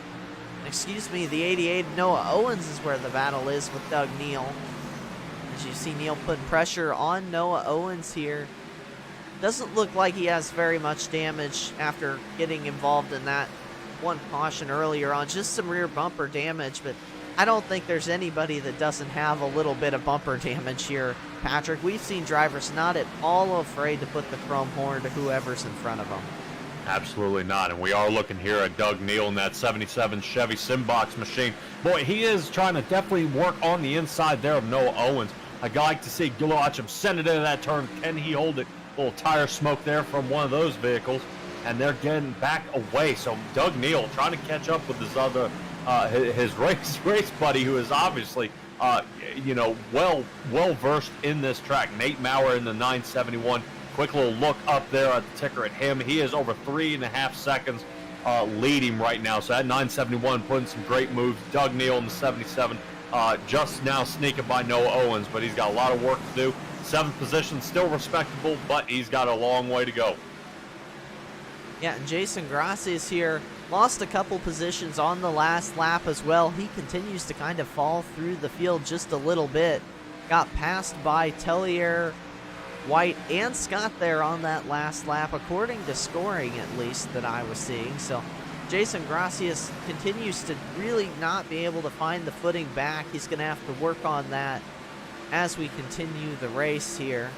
the 88 Noah Owens is where the battle is with Doug Neal. As you see Neal putting pressure on Noah Owens here. Doesn't look like he has very much damage after getting involved in that one caution earlier on. Just some rear bumper damage, but I don't think there's anybody that doesn't have a little bit of bumper damage here, Patrick. We've seen drivers not at all afraid to put the chrome horn to whoever's in front of them. Absolutely not, and we are looking here at Doug Neal in that 77 Chevy Simbox machine. Boy, he is trying to definitely work on the inside there of Noah Owens. I'd like to see, watch him send it into that turn. Can he hold it? A little tire smoke there from one of those vehicles, and they're getting back away. So Doug Neal trying to catch up with his other, his race buddy, who is obviously, well versed in this track. Nate Maurer in the 971. Quick little look up there at the ticker at him. He is over 3.5 seconds leading right now. So that 971 putting some great moves. Doug Neal in the 77 just now sneaking by Noah Owens, but he's got a lot of work to do. 7th position, still respectable, but he's got a long way to go. Yeah, and Jason Gracias here lost a couple positions on the last lap as well. He continues to kind of fall through the field just a little bit. Got passed by Tellier, White, and Scott there on that last lap, according to scoring at least that I was seeing. So Jason Gracias continues to really not be able to find the footing back. He's going to have to work on that as we continue the race here.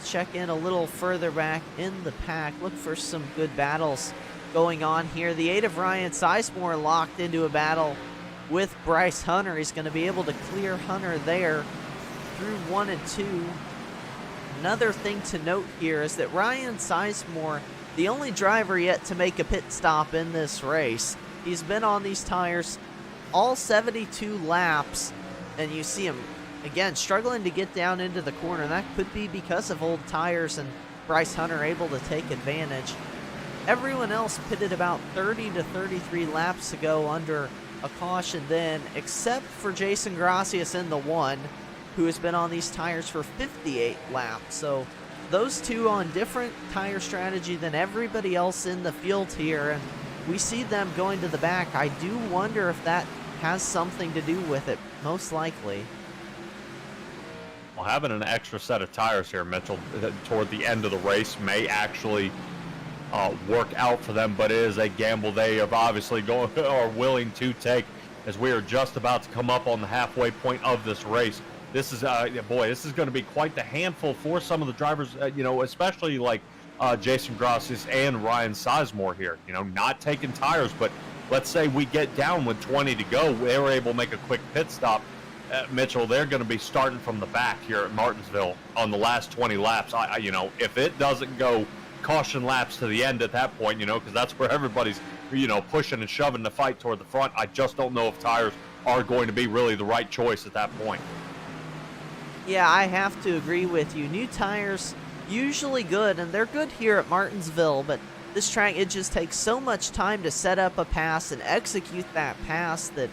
Check in a little further back in the pack. Look for some good battles going on here. The 8 of Ryan Sizemore locked into a battle with Bryce Hunter. He's going to be able to clear Hunter there through 1 and 2. Another thing to note here is that Ryan Sizemore, the only driver yet to make a pit stop in this race. He's been on these tires all 72 laps, and you see him again struggling to get down into the corner. That could be because of old tires and Bryce Hunter able to take advantage. Everyone else pitted about 30 to 33 laps ago under a caution then, except for Jason Gracias in the 1, who has been on these tires for 58 laps. So those two on different tire strategy than everybody else in the field here, and we see them going to the back. I do wonder if that has something to do with it, most likely. Well, having an extra set of tires here, Mitchell, toward the end of the race may actually work out for them, but it is a gamble they have obviously are willing to take, as we are just about to come up on the halfway point of this race. This is, boy, this is going to be quite the handful for some of the drivers, especially like Jason Grassis and Ryan Sizemore here, not taking tires, but let's say we get down with 20 to go, they were able to make a quick pit stop. Mitchell, they're going to be starting from the back here at Martinsville on the last 20 laps. If it doesn't go caution laps to the end at that point, because that's where everybody's, pushing and shoving the fight toward the front, I just don't know if tires are going to be really the right choice at that point. Yeah, I have to agree with you. New tires, usually good, and they're good here at Martinsville, but this track, it just takes so much time to set up a pass and execute that pass that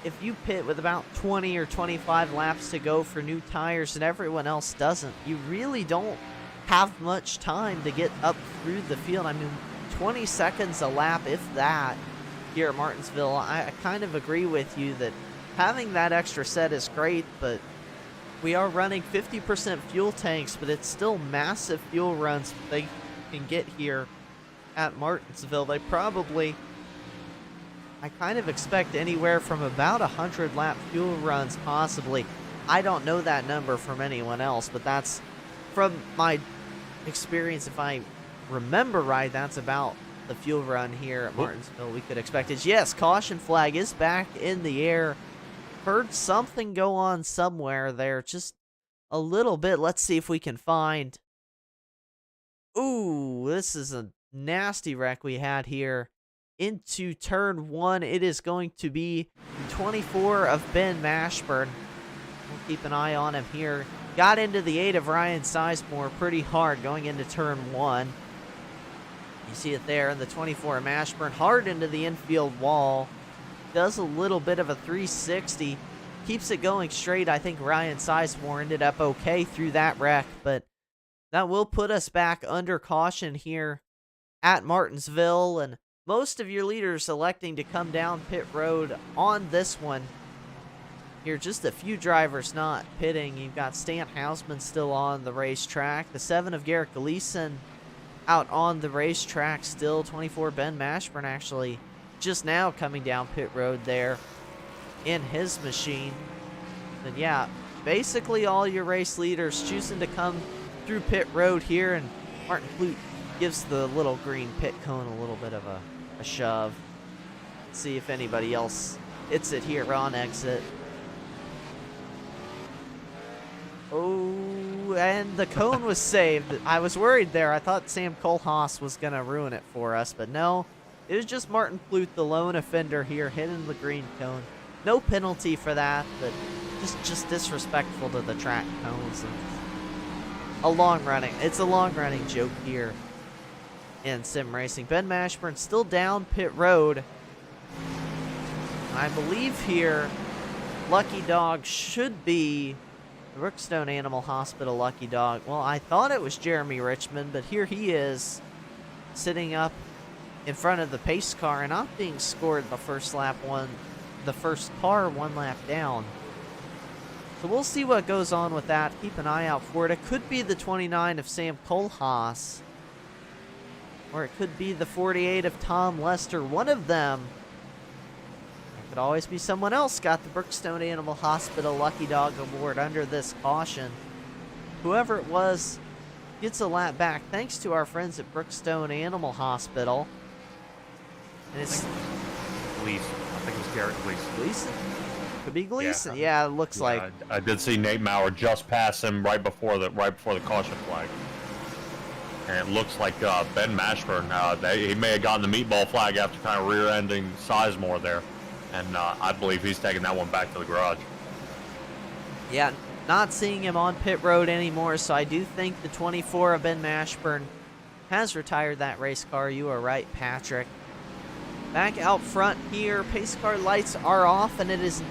if you pit with about 20 or 25 laps to go for new tires and everyone else doesn't, you really don't have much time to get up through the field. I mean, 20 seconds a lap, if that, here at Martinsville. I kind of agree with you that having that extra set is great, but we are running 50% fuel tanks, but it's still massive fuel runs they can get here at Martinsville. They probably, I kind of expect anywhere from about 100 lap fuel runs possibly. I don't know that number from anyone else, but that's from my experience. If I remember right, that's about the fuel run here at Martinsville we could expect. Is yes, caution flag is back in the air. Heard something go on somewhere there, just a little bit. Let's see if we can find. Ooh, this is a nasty wreck we had here into turn 1. It is going to be 24 of Ben Mashburn. We'll keep an eye on him here. Got into the 8 of Ryan Sizemore pretty hard going into turn 1. You see it there in the 24 of Mashburn, hard into the infield wall. Does a little bit of a 360. Keeps it going straight. I think Ryan Sizemore ended up okay through that wreck, but that will put us back under caution here at Martinsville, and most of your leaders electing to come down pit road on this one. Here, just a few drivers not pitting. You've got Stan Hausman still on the racetrack. The 7 of Garrett Gleason out on the racetrack still. 24 Ben Mashburn actually just now coming down pit road there in his machine. But yeah, basically all your race leaders choosing to come through pit road here, and Martin Clute gives the little green pit cone a little bit of a shove. Let's see if anybody else hits it here on exit. Oh, and the cone was saved. I was worried there. I thought Sam Cole Haas was going to ruin it for us, but no. It was just Martin Clute, the lone offender here, hitting the green cone. No penalty for that, but just disrespectful to the track cones. And it's a long-running joke here in sim racing. Ben Mashburn still down pit road. I believe here, Lucky Dog should be the Brookstone Animal Hospital Lucky Dog. Well, I thought it was Jeremy Richmond, but here he is sitting up in front of the pace car and not being scored the first car one lap down. So we'll see what goes on with that. Keep an eye out for it. It could be the 29 of Sam Cole Haas, or it could be the 48 of Tom Lester. One of them. It could always be someone else got the Brookstone Animal Hospital Lucky Dog Award under this caution. Whoever it was gets a lap back thanks to our friends at Brookstone Animal Hospital. And it's Gleason. I think it was Garrett Gleason. Gleason? Could be Gleason. Yeah, it looks like. I did see Nate Maurer just pass him right before the caution flag. And it looks like Ben Mashburn, he may have gotten the meatball flag after kind of rear-ending Sizemore there. And I believe he's taking that one back to the garage. Yeah, not seeing him on pit road anymore, so I do think the 24 of Ben Mashburn has retired that race car. You are right, Patrick. Back out front here, pace car lights are off, and it is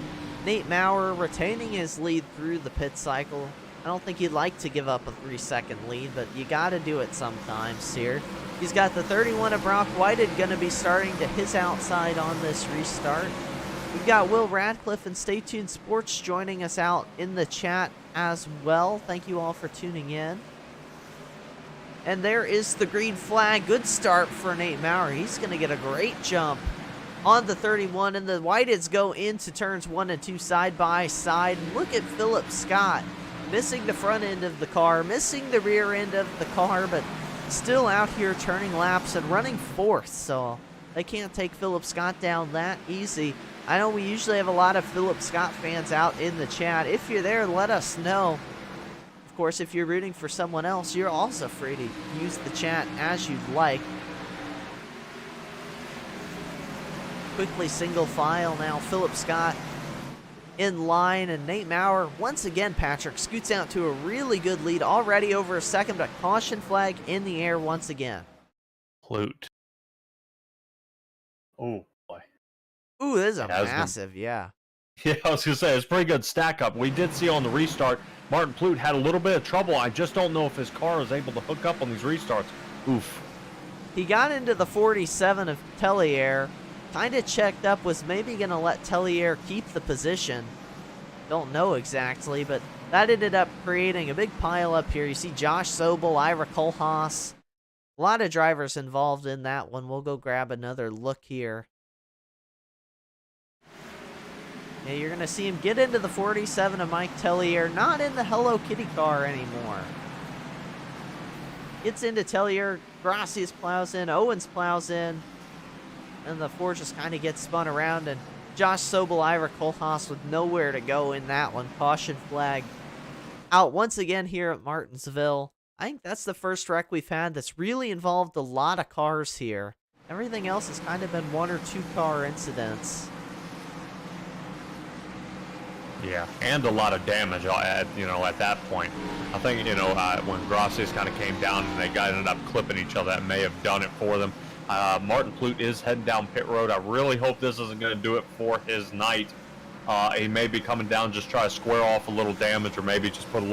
Nate Maurer retaining his lead through the pit cycle. I don't think he'd like to give up a 3-second lead, but you got to do it sometimes here. He's got the 31 of Brock Whited going to be starting to his outside on this restart. We've got Will Radcliffe and Stay Tuned Sports joining us out in the chat as well. Thank you all for tuning in. And there is the green flag. Good start for Nate Maurer. He's going to get a great jump on the 31, and the Whiteheads go into turns 1 and 2 side by side. Look at Philip Scott missing the front end of the car, missing the rear end of the car, but still out here turning laps and running fourth, so they can't take Philip Scott down that easy. I know we usually have a lot of Philip Scott fans out in the chat. If you're there, let us know. Of course, if you're rooting for someone else, you're also free to use the chat as you'd like. Quickly single file now. Philip Scott in line, and Nate Maurer, once again, Patrick, scoots out to a really good lead already over a second, but caution flag in the air once again. Plute. Oh, boy. Ooh, this is a massive, yeah. Yeah, I was going to say, it's a pretty good stack up. We did see on the restart, Martin Plute had a little bit of trouble. I just don't know if his car is able to hook up on these restarts. Oof. He got into the 47 of Tellier, kind of checked up, was maybe going to let Tellier keep the position. Don't know exactly, but that ended up creating a big pile up here. You see Josh Sobel, Ira Cole Haas. A lot of drivers involved in that one. We'll go grab another look here. Yeah, you're going to see him get into the 47 of Mike Tellier, not in the Hello Kitty car anymore. Gets into Tellier, Gracias plows in, Owens plows in, and the four just kind of gets spun around, and Josh Sobel, Ira Cole Haas with nowhere to go in that one. Caution flag out once again here at Martinsville. I think that's the first wreck we've had that's really involved a lot of cars here. Everything else has kind of been 1 or 2 car incidents. Yeah, and a lot of damage at that point. I think, when Gracias kind of came down and they ended up clipping each other, that may have done it for them. Martin Plute is heading down pit road. I really hope this isn't going to do it for his night. He may be coming down, just try to square off a little damage, or maybe just put a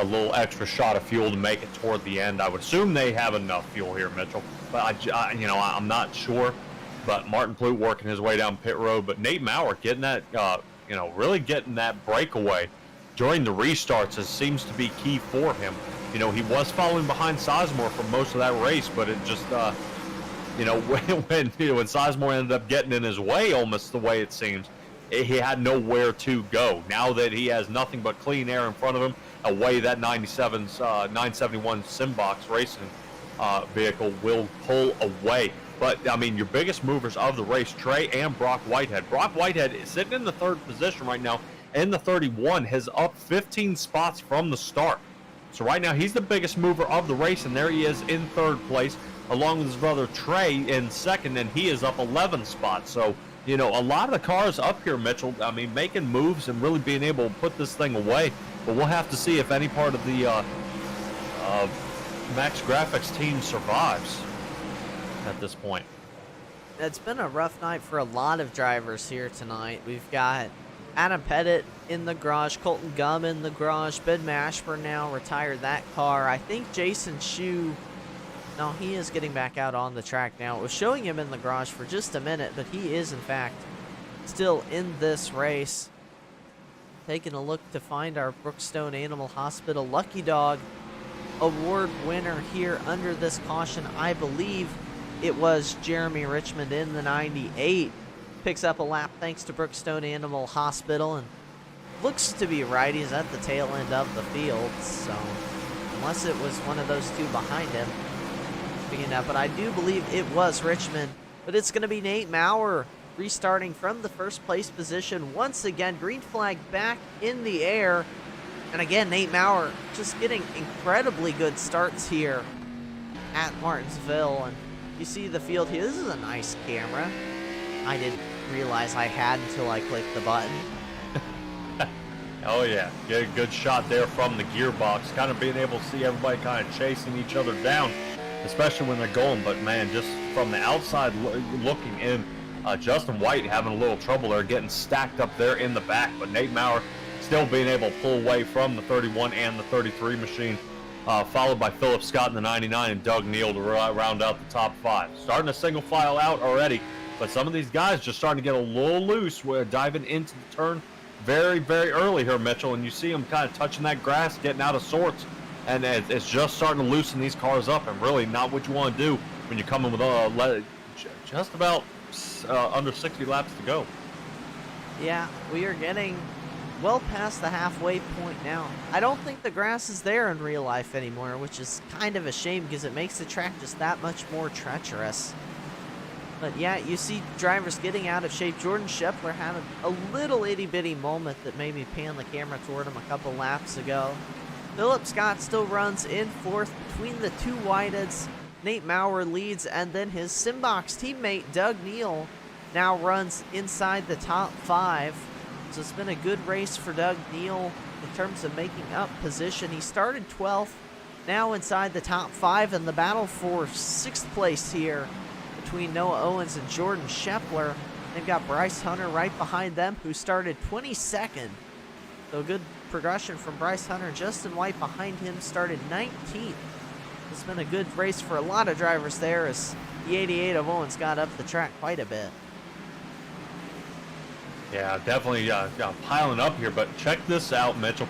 little extra shot of fuel to make it toward the end. I would assume they have enough fuel here, Mitchell, but I'm not sure. But Martin Plute working his way down pit road, but Nate Maurer getting that, really getting that breakaway during the restarts seems to be key for him. He was following behind Sizemore for most of that race, but it just, when Sizemore ended up getting in his way, almost the way it seems, he had nowhere to go. Now that he has nothing but clean air in front of him, away that 971 Simbox racing vehicle will pull away. But, your biggest movers of the race, Trey and Brock Whitehead. Brock Whitehead is sitting in the 3rd position right now, and the 31 has up 15 spots from the start. So right now, he's the biggest mover of the race, and there he is in 3rd place, along with his brother Trey in 2nd, and he is up 11 spots. So, a lot of the cars up here, Mitchell, making moves and really being able to put this thing away. But we'll have to see if any part of the Max Graphics team survives at this point. It's been a rough night for a lot of drivers here tonight. We've got Adam Pettit in the garage, Colton Gum in the garage, Ben Mashburn now retired that car. I think Jason Shue, no, he is getting back out on the track now. It was showing him in the garage for just a minute, but he is in fact still in this race. Taking a look to find our Brookstone Animal Hospital Lucky Dog Award winner here under this caution. I believe it was Jeremy Richmond in the 98. Picks up a lap thanks to Brookstone Animal Hospital, and looks to be right. He's at the tail end of the field, so unless it was one of those two behind him picking up, but I do believe it was Richmond. But it's going to be Nate Maurer restarting from the 1st place position once again. Green flag back in the air, and again Nate Maurer just getting incredibly good starts here at Martinsville. And you see the field here. This is a nice camera. I didn't realize I had until I clicked the button. Oh yeah, get a good shot there from the gearbox, kind of being able to see everybody kind of chasing each other down, especially when they're going. But man, just from the outside looking in, Justin White having a little trouble there, getting stacked up there in the back, but Nate Maurer still being able to pull away from the 31 and the 33 machine, followed by Philip Scott in the 99 and Doug Neal to round out the top 5. Starting a single file out already, but some of these guys just starting to get a little loose. We're diving into the turn very, very early here, Mitchell, and you see him kind of touching that grass, getting out of sorts, and it's just starting to loosen these cars up, and really not what you want to do when you're coming with just about under 60 laps to go. Yeah, we are getting well past the halfway point now. I don't think the grass is there in real life anymore, which is kind of a shame because it makes the track just that much more treacherous. But yeah, you see drivers getting out of shape. Jordan Scheffler had a little itty-bitty moment that made me pan the camera toward him a couple laps ago. Philip Scott still runs in fourth between the two whiteheads. Nate Maurer leads, and then his Simbox teammate Doug Neal now runs inside the top 5. So it's been a good race for Doug Neal in terms of making up position. He started 12th, now inside the top 5, and the battle for 6th place here between Noah Owens and Jordan Scheffler. They've got Bryce Hunter right behind them, who started 22nd. So good progression from Bryce Hunter. Justin White behind him started 19th. It's been a good race for a lot of drivers there as the 88 of Owens got up the track quite a bit. Yeah, definitely piling up here, but check this out, Mitchell.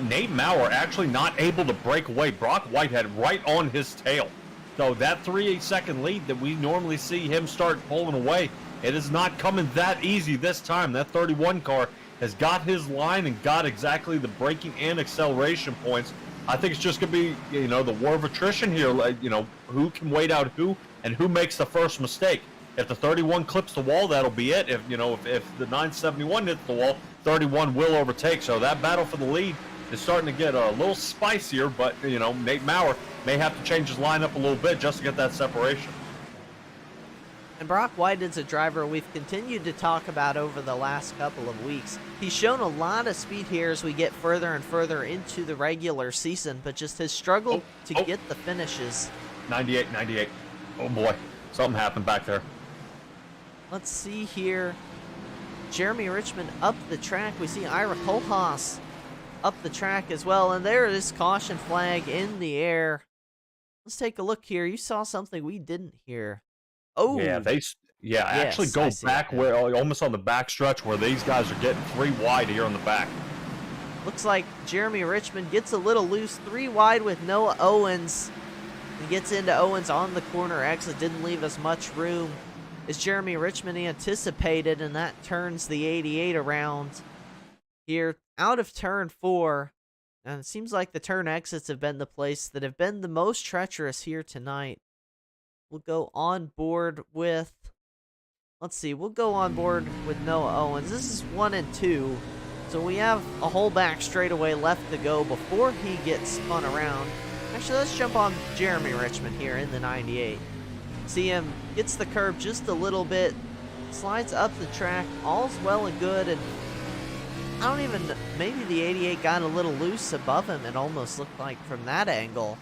Nate Maurer actually not able to break away. Brock Whitehead right on his tail. So that 3-8-second lead that we normally see him start pulling away, it is not coming that easy this time. That 31 car has got his line and got exactly the braking and acceleration points. I think it's just going to be, the war of attrition here. Who can wait out who and who makes the first mistake. If the 31 clips the wall, that'll be it. If the 971 hits the wall, 31 will overtake. So that battle for the lead is starting to get a little spicier, but, Nate Maurer may have to change his lineup a little bit just to get that separation. And Brock Whitehead's a driver we've continued to talk about over the last couple of weeks. He's shown a lot of speed here as we get further and further into the regular season, but just has struggled to get the finishes. 98. Oh boy, something happened back there. Let's see here. Jeremy Richmond up the track. We see Ira Cole Haas up the track as well, and there is caution flag in the air. Let's take a look here. You saw something we didn't hear. Oh, yeah, actually go back where almost on the back stretch where these guys are getting 3 wide here on the back. Looks like Jeremy Richmond gets a little loose, 3 wide with Noah Owens. He gets into Owens on the corner exit, didn't leave us much room as Jeremy Richmond anticipated, and that turns the 88 around here out of turn 4. And it seems like the turn exits have been the place that have been the most treacherous here tonight. We'll go on board with, we'll go on board with Noah Owens. This is 1 and 2. So we have a whole back straightaway left to go before he gets spun around. Actually, let's jump on Jeremy Richmond here in the 98. See him, gets the curb just a little bit, slides up the track, all's well and good, and maybe the 88 got a little loose above him, it almost looked like from that angle.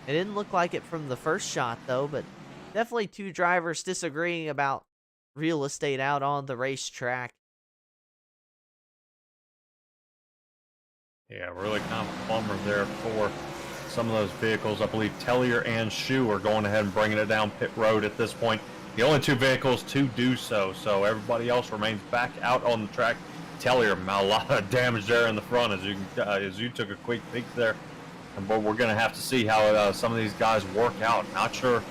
It didn't look like it from the first shot, though, but definitely two drivers disagreeing about real estate out on the racetrack. Yeah, really kind of a bummer there for some of those vehicles. I believe Tellier and Shu are going ahead and bringing it down pit road at this point. The only 2 vehicles to do so, so everybody else remains back out on the track. Tellier, a lot of damage there in the front as you took a quick peek there. But we're going to have to see how some of these guys work out. Not sure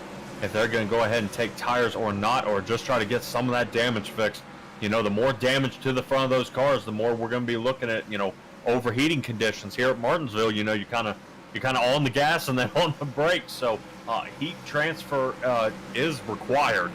if they're going to go ahead and take tires or not, or just try to get some of that damage fixed. The more damage to the front of those cars, the more we're going to be looking at, overheating conditions. Here at Martinsville, you're kind of on the gas and then on the brakes. So heat transfer is required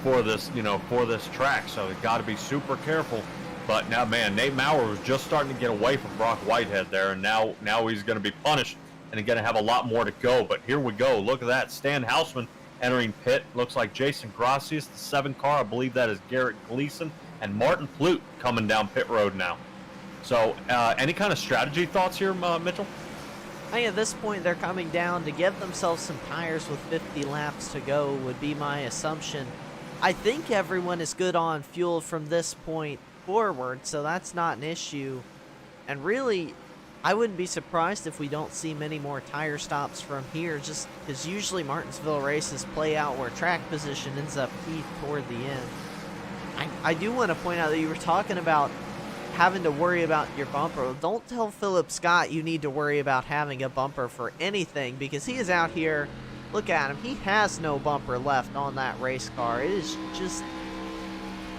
for this, for this track. So you've got to be super careful. But now, man, Nate Maurer was just starting to get away from Brock Whitehead there, and now he's going to be punished. And he's going to have a lot more to go. But here we go. Look at that. Stan Hausman entering pit. Looks like Jason Gracias, the 7 car. I believe that is Garrett Gleason. And Martin Plute coming down pit road now. So any kind of strategy thoughts here, Mitchell? I think at this point they're coming down to give themselves some tires with 50 laps to go would be my assumption. I think everyone is good on fuel from this point forward, so that's not an issue. And really, I wouldn't be surprised if we don't see many more tire stops from here, just because usually Martinsville races play out where track position ends up key toward the end. I do want to point out that you were talking about having to worry about your bumper. Don't tell Philip Scott you need to worry about having a bumper for anything, because he is out here. Look at him. He has no bumper left on that race car. It is just,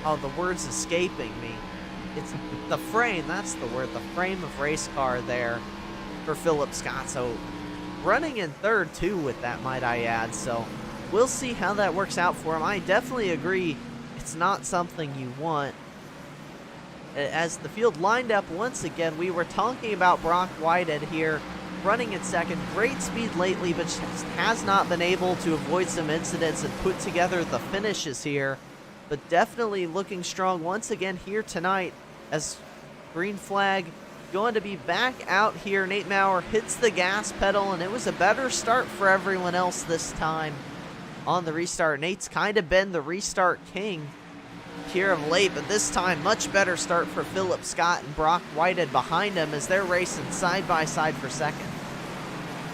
oh, the word's escaping me. It's the frame, that's the word, the frame of race car there for Philip Scott. So running in third too with that, might I add. So we'll see how that works out for him. I definitely agree it's not something you want. As the field lined up once again, we were talking about Brock Whitehead here, running in second. Great speed lately, but has not been able to avoid some incidents and put together the finishes here. But definitely looking strong once again here tonight, as green flag going to be back out here. Nate Maurer hits the gas pedal, and it was a better start for everyone else this time on the restart. Nate's kind of been the restart king here of late, but this time much better start for Philip Scott and Brock Whitehead behind him as they're racing side by side for second.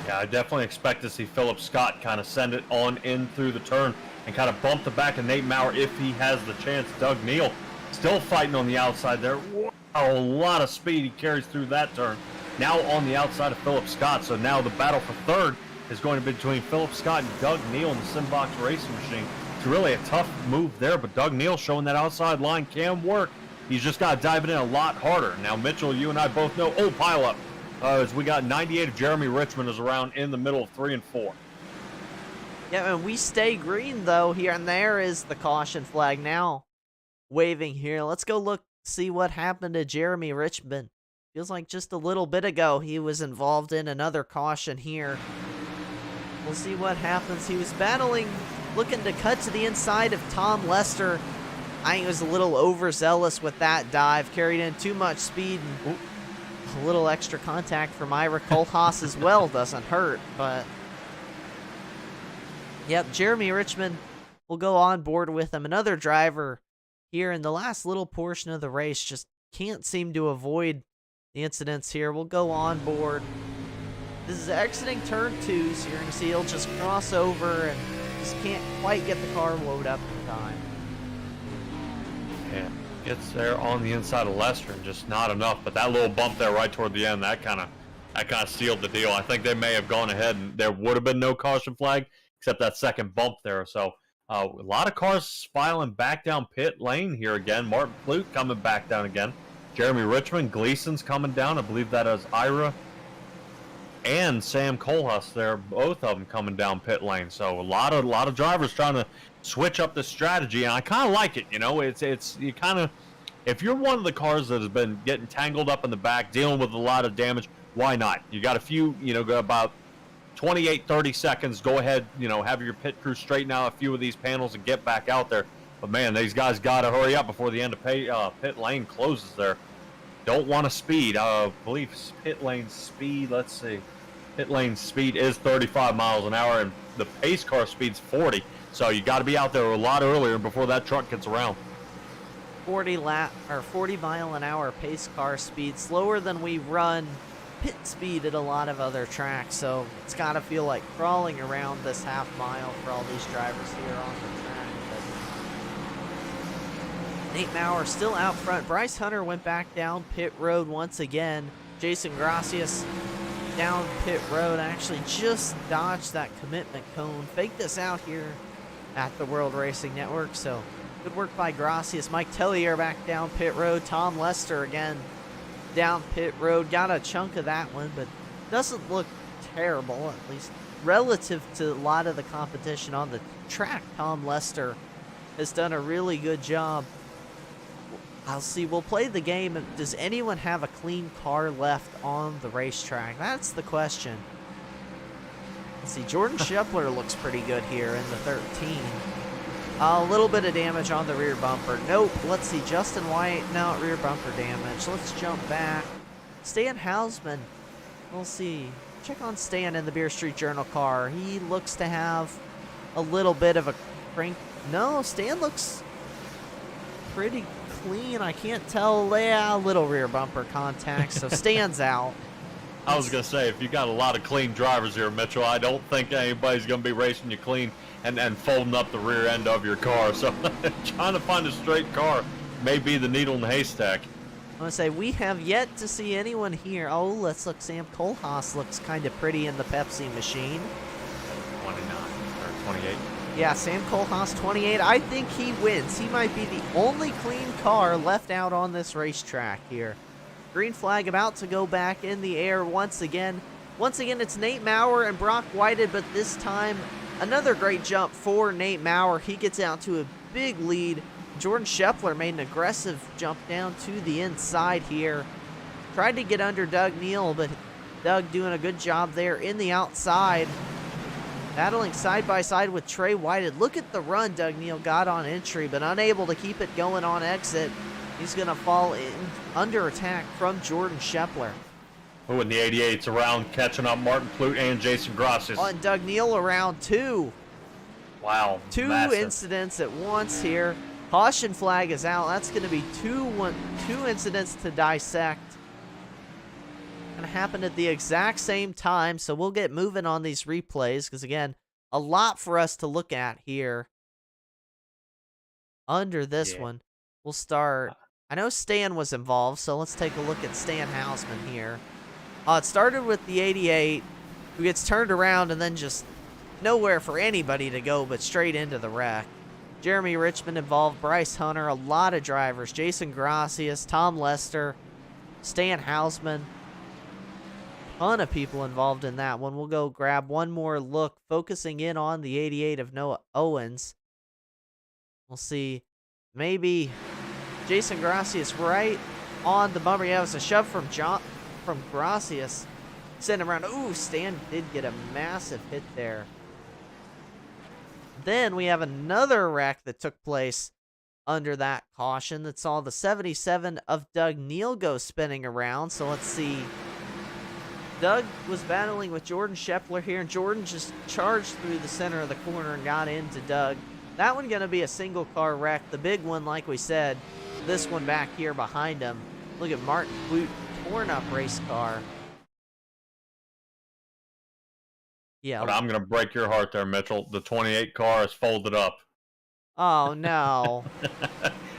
Yeah, I definitely expect to see Philip Scott kind of send it on in through the turn and kind of bump the back of Nate Maurer if he has the chance. Doug Neal still fighting on the outside there. Wow, a lot of speed he carries through that turn. Now on the outside of Philip Scott, so now the battle for third is going to be between Philip Scott and Doug Neal in the Simbox Racing Machine. It's really a tough move there, but Doug Neal showing that outside line can work. He's just got to dive it in a lot harder. Now, Mitchell, you and I both know, pile up. As we got 98 of Jeremy Richmond is around in the middle of 3 and 4. Yeah, and we stay green, though, here, and there is the caution flag now waving here. Let's go look, see what happened to Jeremy Richmond. Feels like just a little bit ago he was involved in another caution here. We'll see what happens. He was battling, looking to cut to the inside of Tom Lester. I think he was a little overzealous with that dive, carried in too much speed, and a little extra contact from Ira Cole Haas as well doesn't hurt, but yep, Jeremy Richmond will go on board with him. Another driver here in the last little portion of the race just can't seem to avoid the incidents here. We'll go on board. This is exiting turn 2, so you're going to see he'll just cross over and just can't quite get the car loaded up in time. Yeah, gets there on the inside of Lester and just not enough. But that little bump there right toward the end, that kind of sealed the deal. I think they may have gone ahead and there would have been no caution flag except that second bump there. So a lot of cars filing back down pit lane here again. Martin Plute coming back down again. Jeremy Richmond, Gleason's coming down. I believe that is Ira and Sam Cole Haas there, both of them coming down pit lane. So a lot of drivers trying to switch up the strategy, and I kind of like it. You know, it's you kind of, if you're one of the cars that has been getting tangled up in the back, dealing with a lot of damage, why not? You got a few, you know, about 28-30 seconds. Go ahead, you know, have your pit crew straighten out a few of these panels and get back out there. But man, these guys got to hurry up before the end of pit lane closes there. Don't want to speed. I believe pit lane speed, let's see. Pit lane speed is 35 miles an hour, and the pace car speed's 40. So you got to be out there a lot earlier before that truck gets around. 40 mile an hour pace car speed, slower than we run pit speed at a lot of other tracks. So it's got to feel like crawling around this half mile for all these drivers here on the track. Nate Maurer still out front. Bryce Hunter went back down pit road once again. Jason Gracias down pit road. Actually just dodged that commitment cone. Faked this out here at the World Racing Network. So good work by Gracias. Mike Tellier back down pit road. Tom Lester again down pit road. Got a chunk of that one, but doesn't look terrible, at least relative to a lot of the competition on the track. Tom Lester has done a really good job. I'll see. We'll play the game. Does anyone have a clean car left on the racetrack? That's the question. Let's see. Jordan Schepler looks pretty good here in the 13. A little bit of damage on the rear bumper. Nope. Let's see. Justin White. No, rear bumper damage. Let's jump back. Stan Hausman. We'll see. Check on Stan in the Beer Street Journal car. He looks to have a little bit of a crank. No, Stan looks pretty clean. I can't tell. Yeah, a little rear bumper contact, so Stan's out. I was going to say, if you got a lot of clean drivers here, Mitchell, I don't think anybody's going to be racing you clean and folding up the rear end of your car. So trying to find a straight car may be the needle in the haystack. I want to say we have yet to see anyone here. Oh, let's look. Sam Cole Haas looks kind of pretty in the Pepsi machine. 29 or 28. Yeah, Sam Cole Haas, 28. I think he wins. He might be the only clean car left out on this racetrack here. Green flag about to go back in the air once again. Once again, it's Nate Maurer and Brock Whited, but this time, another great jump for Nate Maurer. He gets out to a big lead. Jordan Scheffler made an aggressive jump down to the inside here. Tried to get under Doug Neal, but Doug doing a good job there in the outside. Battling side by side with Trey Whited. Look at the run Doug Neal got on entry, but unable to keep it going on exit. He's going to fall in under attack from Jordan Scheffler. Who in the 88's around catching up Martin Plute and Jason Gracias. On Doug Neal around two. Wow. Two massive. incidents at once here. Caution flag is out. That's going to be two incidents to dissect. Going to happen at the exact same time, so we'll get moving on these replays because, again, a lot for us to look at here under this one. We'll start. I know Stan was involved, so let's take a look at Stan Hausman here. It started with the 88, who gets turned around and then just nowhere for anybody to go but straight into the wreck. Jeremy Richmond involved, Bryce Hunter, a lot of drivers. Jason Gracias, Tom Lester, Stan Hausman. Ton of people involved in that one. We'll go grab one more look, focusing in on the 88 of Noah Owens. We'll see. Maybe Jason Gracias right on the bumper. Yeah, it was a shove from Gracias. Send him around. Ooh, Stan did get a massive hit there. Then we have another wreck that took place under that caution that saw the 77 of Doug Neal go spinning around. So let's see. Doug was battling with Jordan Scheffler here, and Jordan just charged through the center of the corner and got into Doug. That one going to be a single car wreck. The big one, like we said, this one back here behind him. Look at Martin Plute, torn up race car. Yeah. But I'm going to break your heart there, Mitchell. The 28 car is folded up. Oh, no.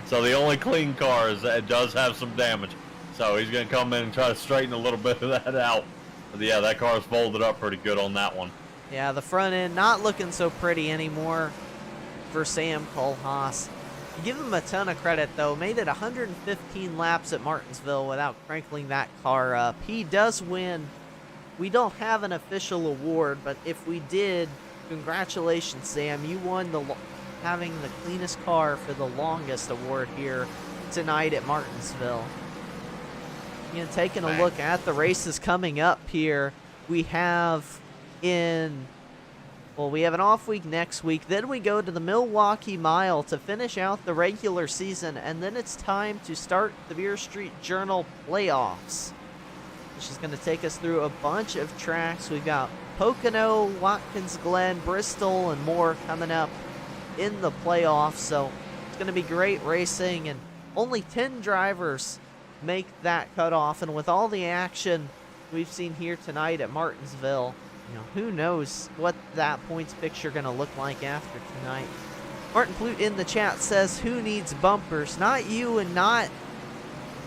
So the only clean car is that it does have some damage. So he's going to come in and try to straighten a little bit of that out. But yeah, that car is folded up pretty good on that one. Yeah, the front end not looking so pretty anymore for Sam Cole Haas. Give him a ton of credit, though. Made it 115 laps at Martinsville without crankling that car up. He does win. We don't have an official award, but if we did, congratulations, Sam. You won having the cleanest car for the longest award here tonight at Martinsville. And taking a look at the races coming up here, we have an off week next week. Then we go to the Milwaukee Mile to finish out the regular season, and then it's time to start the Beer Street Journal playoffs, which is going to take us through a bunch of tracks. We've got Pocono, Watkins Glen, Bristol, and more coming up in the playoffs. So it's going to be great racing, and only 10 drivers make that cutoff. And with all the action we've seen here tonight at Martinsville, who knows what that points picture going to look like after tonight. Martin Plute in the chat says, who needs bumpers? Not you and not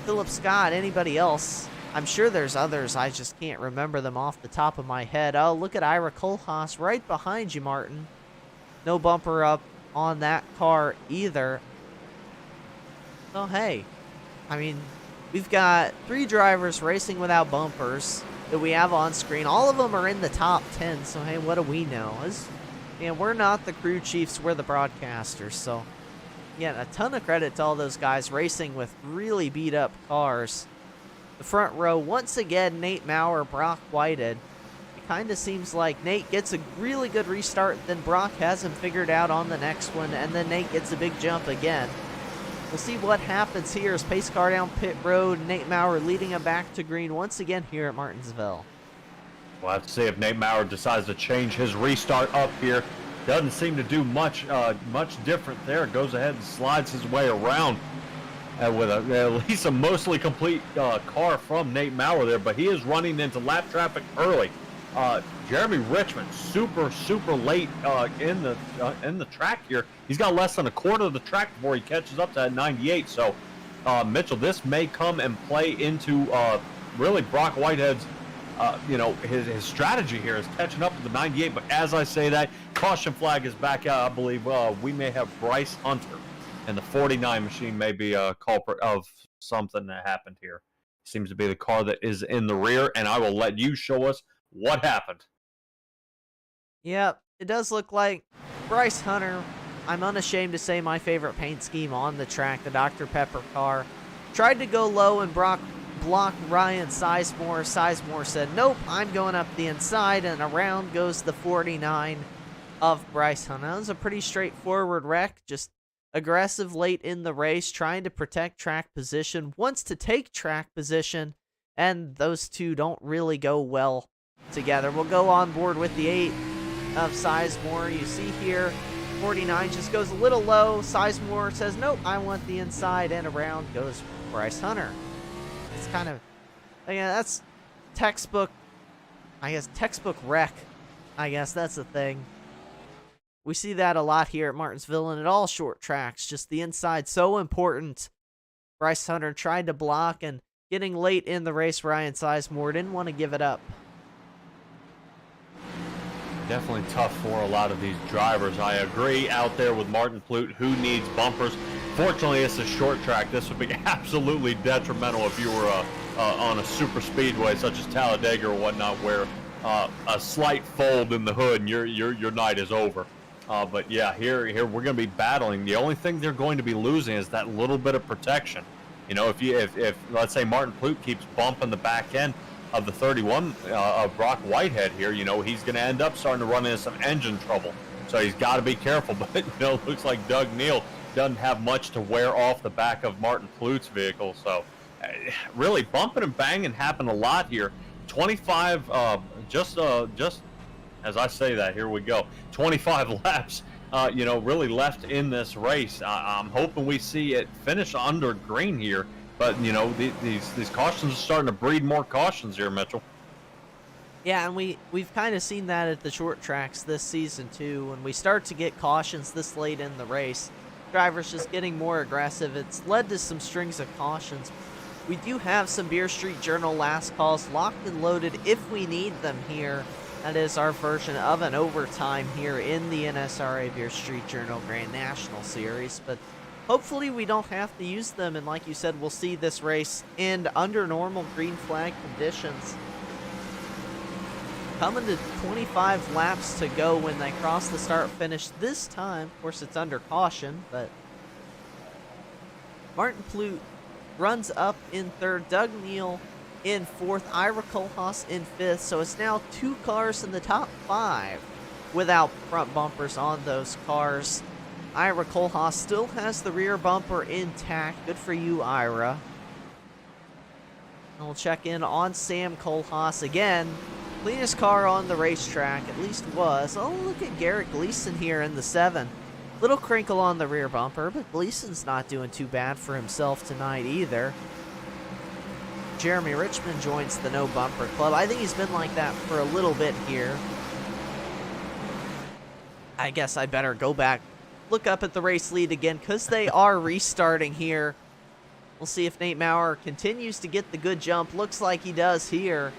Philip Scott, anybody else. I'm sure there's others. I just can't remember them off the top of my head. Oh, look at Ira Cole Haas right behind you, Martin. No bumper up on that car either. Oh, hey. I mean, we've got 3 drivers racing without bumpers that we have on screen. All of them are in the top 10, so hey, what do we know? We're not the crew chiefs, we're the broadcasters. So, yeah, a ton of credit to all those guys racing with really beat up cars. The front row, once again, Nate Maurer, Brock Whited. It kind of seems like Nate gets a really good restart, then Brock has him figured out on the next one, and then Nate gets a big jump again. We'll see what happens here as pace car down pit road. Nate Maurer leading him back to green once again here at Martinsville. We'll have to see if Nate Maurer decides to change his restart up here. Doesn't seem to do much different there. Goes ahead and slides his way around with at least a mostly complete car from Nate Maurer there. But he is running into lap traffic early. Jeremy Richmond, super late in the track here. He's got less than a quarter of the track before he catches up to that 98. So Mitchell, this may come and play into really Brock Whitehead's his strategy here is catching up to the 98. But as I say that, caution flag is back out. I believe we may have Bryce Hunter, and the 49 machine may be a culprit of something that happened here. Seems to be the car that is in the rear, and I will let you show us what happened. Yep, it does look like Bryce Hunter, I'm unashamed to say my favorite paint scheme on the track, the Dr. Pepper car, tried to go low and block Ryan Sizemore. Sizemore said, nope, I'm going up the inside, and around goes the 49 of Bryce Hunter. That was a pretty straightforward wreck, just aggressive late in the race, trying to protect track position, wants to take track position, and those two don't really go well together. We'll go on board with the 8 of Sizemore. You see here, 49 just goes a little low. Sizemore says, nope, I want the inside, and around goes Bryce Hunter. It's kind of, that's textbook, textbook wreck. I guess that's the thing. We see that a lot here at Martinsville and at all short tracks. Just the inside so important. Bryce Hunter tried to block, and getting late in the race, Ryan Sizemore didn't want to give it up. Definitely tough for a lot of these drivers. I agree out there with Martin Plute, who needs bumpers. Fortunately, it's a short track. This would be absolutely detrimental if you were on a super speedway such as Talladega or whatnot, where a slight fold in the hood and your night is over. But yeah, here we're going to be battling. The only thing they're going to be losing is that little bit of protection. You know, if let's say Martin Plute keeps bumping the back end of the 31 of Brock Whitehead here, you know, he's going to end up starting to run into some engine trouble. So he's got to be careful. But, you know, it looks like Doug Neal doesn't have much to wear off the back of Martin Plute's vehicle. So really bumping and banging happened a lot here. 25, just as I say that, here we go. 25 laps, really left in this race. I'm hoping we see it finish under green here. But, you know, these cautions are starting to breed more cautions here, Mitchell. Yeah, and we've kind of seen that at the short tracks this season, too. When we start to get cautions this late in the race, drivers just getting more aggressive. It's led to some strings of cautions. We do have some Beer Street Journal last calls locked and loaded if we need them here. That is our version of an overtime here in the NSRA Beer Street Journal Grand National Series. But hopefully we don't have to use them, and like you said, we'll see this race end under normal green flag conditions. Coming to 25 laps to go when they cross the start finish. This time, of course, it's under caution, but Martin Plute runs up in third, Doug Neal in fourth, Ira Cole Haas in fifth. So it's now 2 cars in the top 5 without front bumpers on those cars. Ira Cole Haas still has the rear bumper intact. Good for you, Ira. And we'll check in on Sam Cole Haas again. Cleanest car on the racetrack, at least was. Oh, look at Garrett Gleason here in the 7. Little crinkle on the rear bumper, but Gleason's not doing too bad for himself tonight either. Jeremy Richmond joins the no bumper club. I think he's been like that for a little bit here. I guess I better go back, look up at the race lead again, because they are restarting here. We'll see if Nate Maurer continues to get the good jump. Looks like he does here.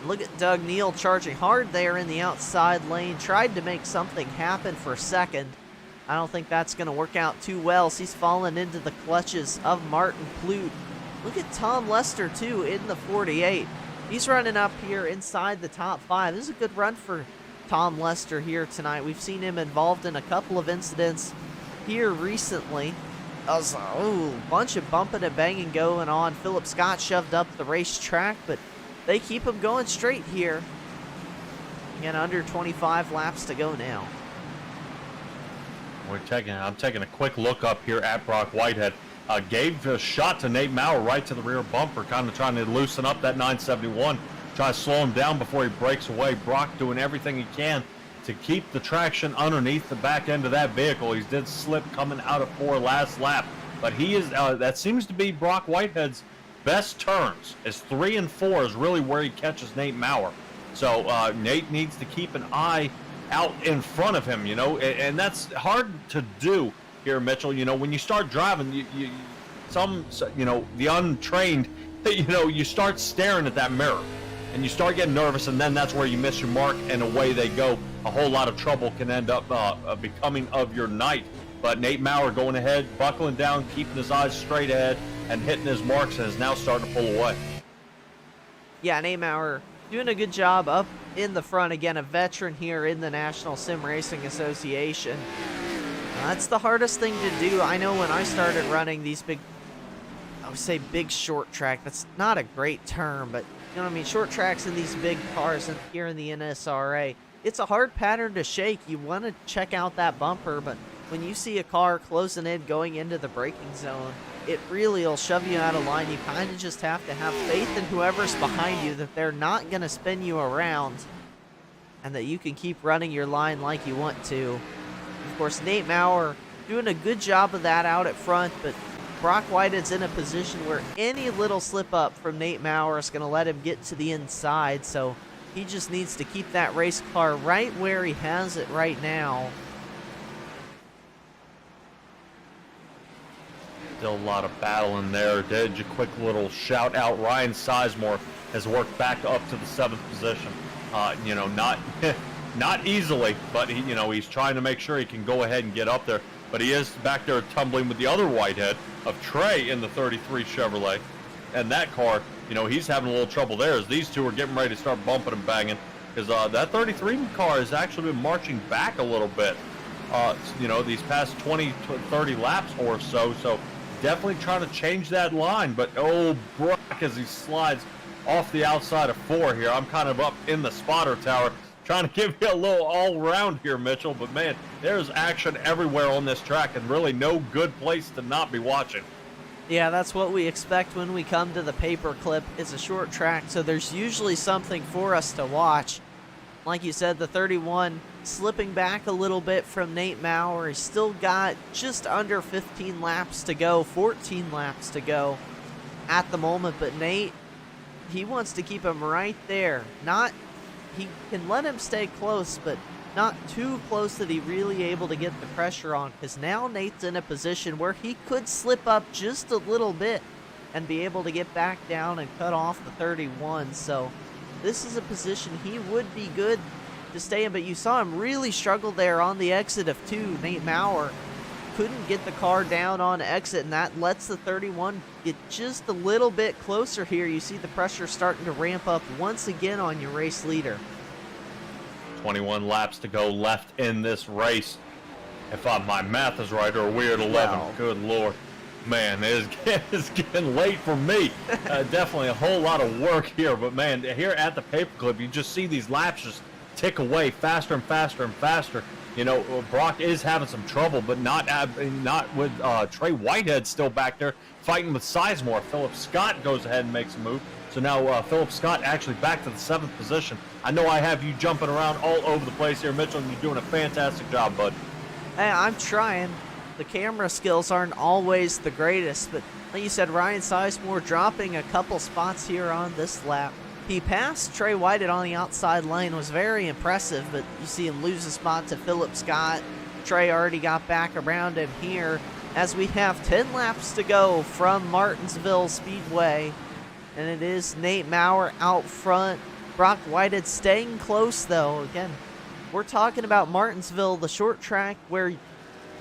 Look at Doug Neal charging hard there in the outside lane. Tried to make something happen for a second. I don't think that's going to work out too well. So he's fallen into the clutches of Martin Plute. Look at Tom Lester, too, in the 48. He's running up here inside the top 5. This is a good run for Tom Lester here tonight. We've seen him involved in a couple of incidents here recently. A bunch of bumping and banging going on. Philip Scott shoved up the racetrack, but they keep him going straight here. Again, under 25 laps to go now. I'm taking a quick look up here at Brock Whitehead. Gave a shot to Nate Maurer right to the rear bumper, kind of trying to loosen up that 971, try to slow him down before he breaks away. Brock doing everything he can to keep the traction underneath the back end of that vehicle. He did slip coming out of 4 last lap, but he is that seems to be Brock Whitehead's best turns. Is 3 and 4 is really where he catches Nate Maurer. So Nate needs to keep an eye out in front of him, you know, and that's hard to do here, Mitchell. You know, when you start driving, you know, the untrained, you know, you start staring at that mirror and you start getting nervous, and then that's where you miss your mark, and away they go. A whole lot of trouble can end up becoming of your night. But Nate Maurer going ahead, buckling down, keeping his eyes straight ahead, and hitting his marks, and is now starting to pull away. Yeah, Nate Maurer doing a good job up in the front. Again, a veteran here in the National Sim Racing Association. That's the hardest thing to do. I know when I started running these big, I would say big short track. That's not a great term, but you know what I mean? Short tracks in these big cars here in the NSRA. It's a hard pattern to shake. You want to check out that bumper, but when you see a car closing in, going into the braking zone, it really will shove you out of line. You kind of just have to have faith in whoever's behind you that they're not going to spin you around and that you can keep running your line like you want to. Of course, Nate Maurer doing a good job of that out at front, but Brock Whitehead's in a position where any little slip up from Nate Maurer is going to let him get to the inside, so he just needs to keep that race car right where he has it right now. Still a lot of battle in there. Did a quick little shout out. Ryan Sizemore has worked back up to the 7th position. You know, not easily, but he, you know, he's trying to make sure he can go ahead and get up there. But he is back there tumbling with the other Whitehead of Trey in the 33 Chevrolet. And that car, you know, he's having a little trouble there as these two are getting ready to start bumping and banging. Because that 33 car has actually been marching back a little bit, you know, these past 20 to 30 laps or so. So definitely trying to change that line. But, oh, Brock, as he slides off the outside of 4 here. I'm kind of up in the spotter tower, trying to give you a little all-round here, Mitchell. But, man, there's action everywhere on this track and really no good place to not be watching. Yeah, that's what we expect when we come to the paperclip. It's a short track, so there's usually something for us to watch. Like you said, the 31 slipping back a little bit from Nate Maurer. He's still got just under 15 laps to go, 14 laps to go at the moment. But Nate, he wants to keep him right there. He can let him stay close, but not too close that he really able to get the pressure on, because now Nate's in a position where he could slip up just a little bit and be able to get back down and cut off the 31. So this is a position he would be good to stay in, but you saw him really struggle there on the exit of 2. Nate Maurer couldn't get the car down on exit, and that lets the 31 get just a little bit closer here. You see the pressure starting to ramp up once again on your race leader. 21 laps to go left in this race, if my math is right, or we're at 11. Wow. Good Lord. Man, it's getting late for me. Definitely a whole lot of work here, but man, here at the paperclip, you just see these laps just tick away faster and faster and faster. You know, Brock is having some trouble, but not with Trey Whitehead still back there fighting with Sizemore. Philip Scott goes ahead and makes a move. So now Philip Scott actually back to the 7th position. I know I have you jumping around all over the place here, Mitchell, and you're doing a fantastic job, bud. Hey, I'm trying. The camera skills aren't always the greatest, but like you said, Ryan Sizemore dropping a couple spots here on this lap. He passed Trey Whitehead on the outside lane, was very impressive, but you see him lose a spot to Philip Scott. Trey already got back around him here as we have 10 laps to go from Martinsville Speedway. And it is Nate Maurer out front. Brock Whitehead staying close, though. Again, we're talking about Martinsville, the short track where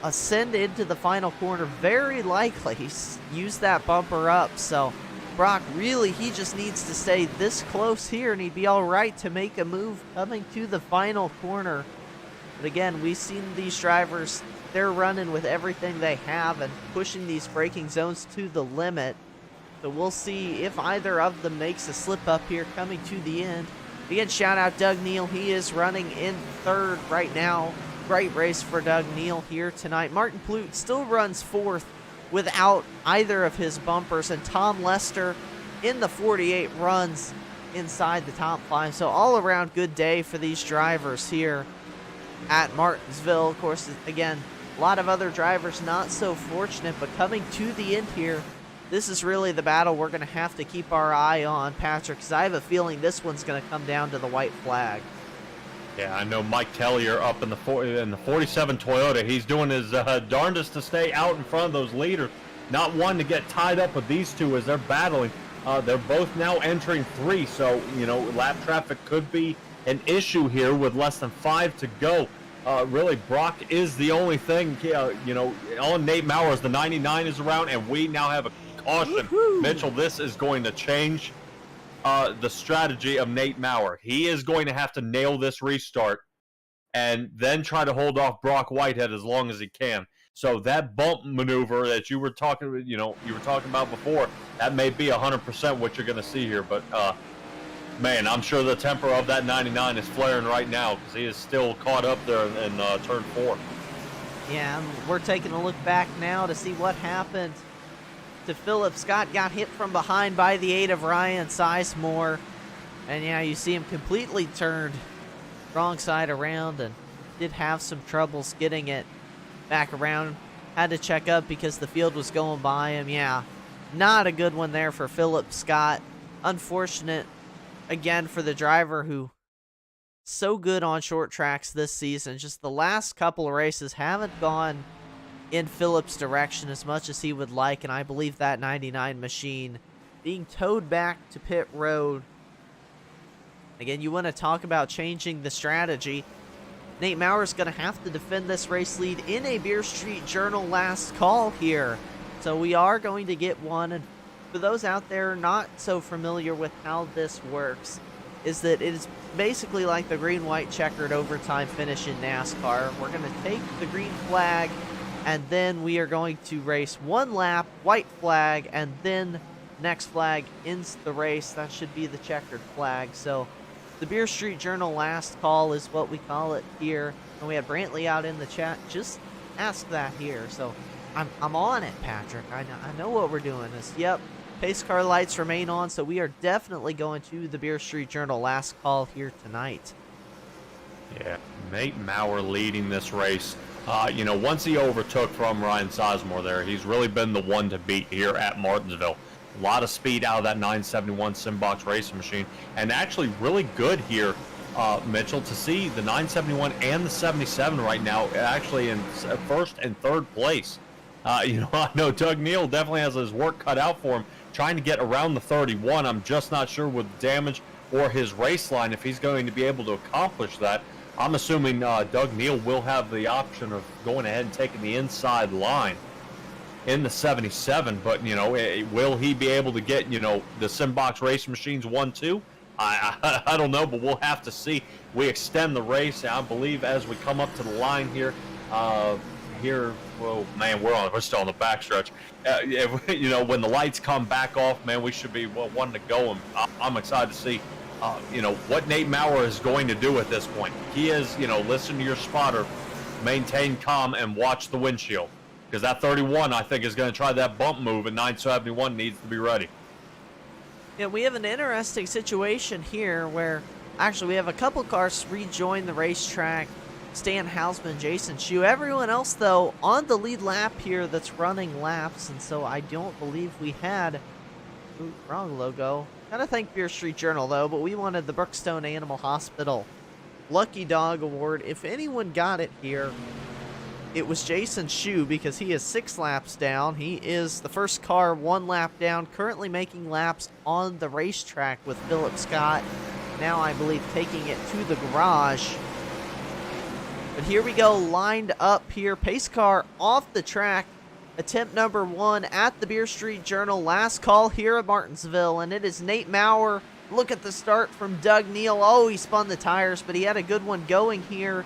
ascend into the final corner very likely. He's used that bumper up, so Brock really, he just needs to stay this close here and he'd be all right to make a move coming to the final corner. But again, we've seen these drivers, they're running with everything they have and pushing these braking zones to the limit. So we'll see if either of them makes a slip up here coming to the end. Again, shout out Doug Neal. He is running in 3rd right now. Great race for Doug Neal here tonight. Martin Plute still runs 4th without either of his bumpers. And Tom Lester in the 48 runs inside the top 5. So all around good day for these drivers here at Martinsville. Of course, again, a lot of other drivers not so fortunate, but coming to the end here, this is really the battle we're going to have to keep our eye on, Patrick, because I have a feeling this one's going to come down to the white flag. Yeah, I know Mike Tellier up in the 47 Toyota. He's doing his darndest to stay out in front of those leaders, not wanting to get tied up with these two as they're battling. They're both now entering 3, so lap traffic could be an issue here with less than 5 to go. Really, Brock is the only thing. On Nate Maurer as the 99 is around, and we now have a caution. Mitchell, this is going to change the strategy of Nate Maurer. He is going to have to nail this restart and then try to hold off Brock Whitehead as long as he can. So that bump maneuver that you were talking about before, that may be 100% what you're going to see here. But man, I'm sure the temper of that 99 is flaring right now because he is still caught up there in turn 4. Yeah, and we're taking a look back now to see what happened to Philip. Scott got hit from behind by the 8 of Ryan Sizemore. And yeah, you see him completely turned wrong side around and did have some troubles getting it back around. Had to check up because the field was going by him. Yeah, not a good one there for Philip Scott. Unfortunate again for the driver who so good on short tracks this season. Just the last couple of races haven't gone in Philip's direction as much as he would like, and I believe that 99 machine being towed back to pit road. Again, you want to talk about changing the strategy. Nate Maurer's going to have to defend this race lead in a Beer Street Journal last call here. So we are going to get one. And for those out there not so familiar with how this works, is that it is basically like the green-white checkered overtime finish in NASCAR. We're going to take the green flag, and then we are going to race one lap, white flag, and then next flag ends the race. That should be the checkered flag. So the Beer Street Journal last call is what we call it here. And we had Brantley out in the chat. Just ask that here. So I'm on it, Patrick. I know what we're doing. Yep, pace car lights remain on. So we are definitely going to the Beer Street Journal last call here tonight. Yeah, Nate Maurer leading this race. Once he overtook from Ryan Sizemore there, he's really been the one to beat here at Martinsville. A lot of speed out of that 971 Simbox racing machine, and actually really good here, Mitchell, to see the 971 and the 77 right now actually in first and third place. I know Doug Neal definitely has his work cut out for him trying to get around the 31. I'm just not sure with damage or his race line if he's going to be able to accomplish that. I'm assuming Doug Neal will have the option of going ahead and taking the inside line in the 77, but will he be able to get the Simbox racing machines 1-2? I don't know, but we'll have to see. We extend the race, I believe, as we come up to the line here. Well, man, we're still on the backstretch. When the lights come back off, man, we should be wanting to go. And I'm excited to see what Nate Maurer is going to do at this point. He is, listen to your spotter, maintain calm, and watch the windshield. Because that 31, I think, is going to try that bump move, and 971 needs to be ready. Yeah, we have an interesting situation here where actually we have a couple cars rejoin the racetrack. Stan Hausman, Jason Shue. Everyone else, though, on the lead lap here that's running laps, and so I don't believe we had... Ooh, wrong logo. Gotta thank Beer Street Journal, though, but we wanted the Brookstone Animal Hospital Lucky Dog Award. If anyone got it here, it was Jason Shue because he is 6 laps down. He is the first car 1 lap down, currently making laps on the racetrack with Philip Scott. Now, I believe, taking it to the garage. But here we go, lined up here. Pace car off the track. Attempt number 1 at the Beer Street Journal. Last call here at Martinsville, and it is Nate Maurer. Look at the start from Doug Neal. Oh, he spun the tires, but he had a good one going here.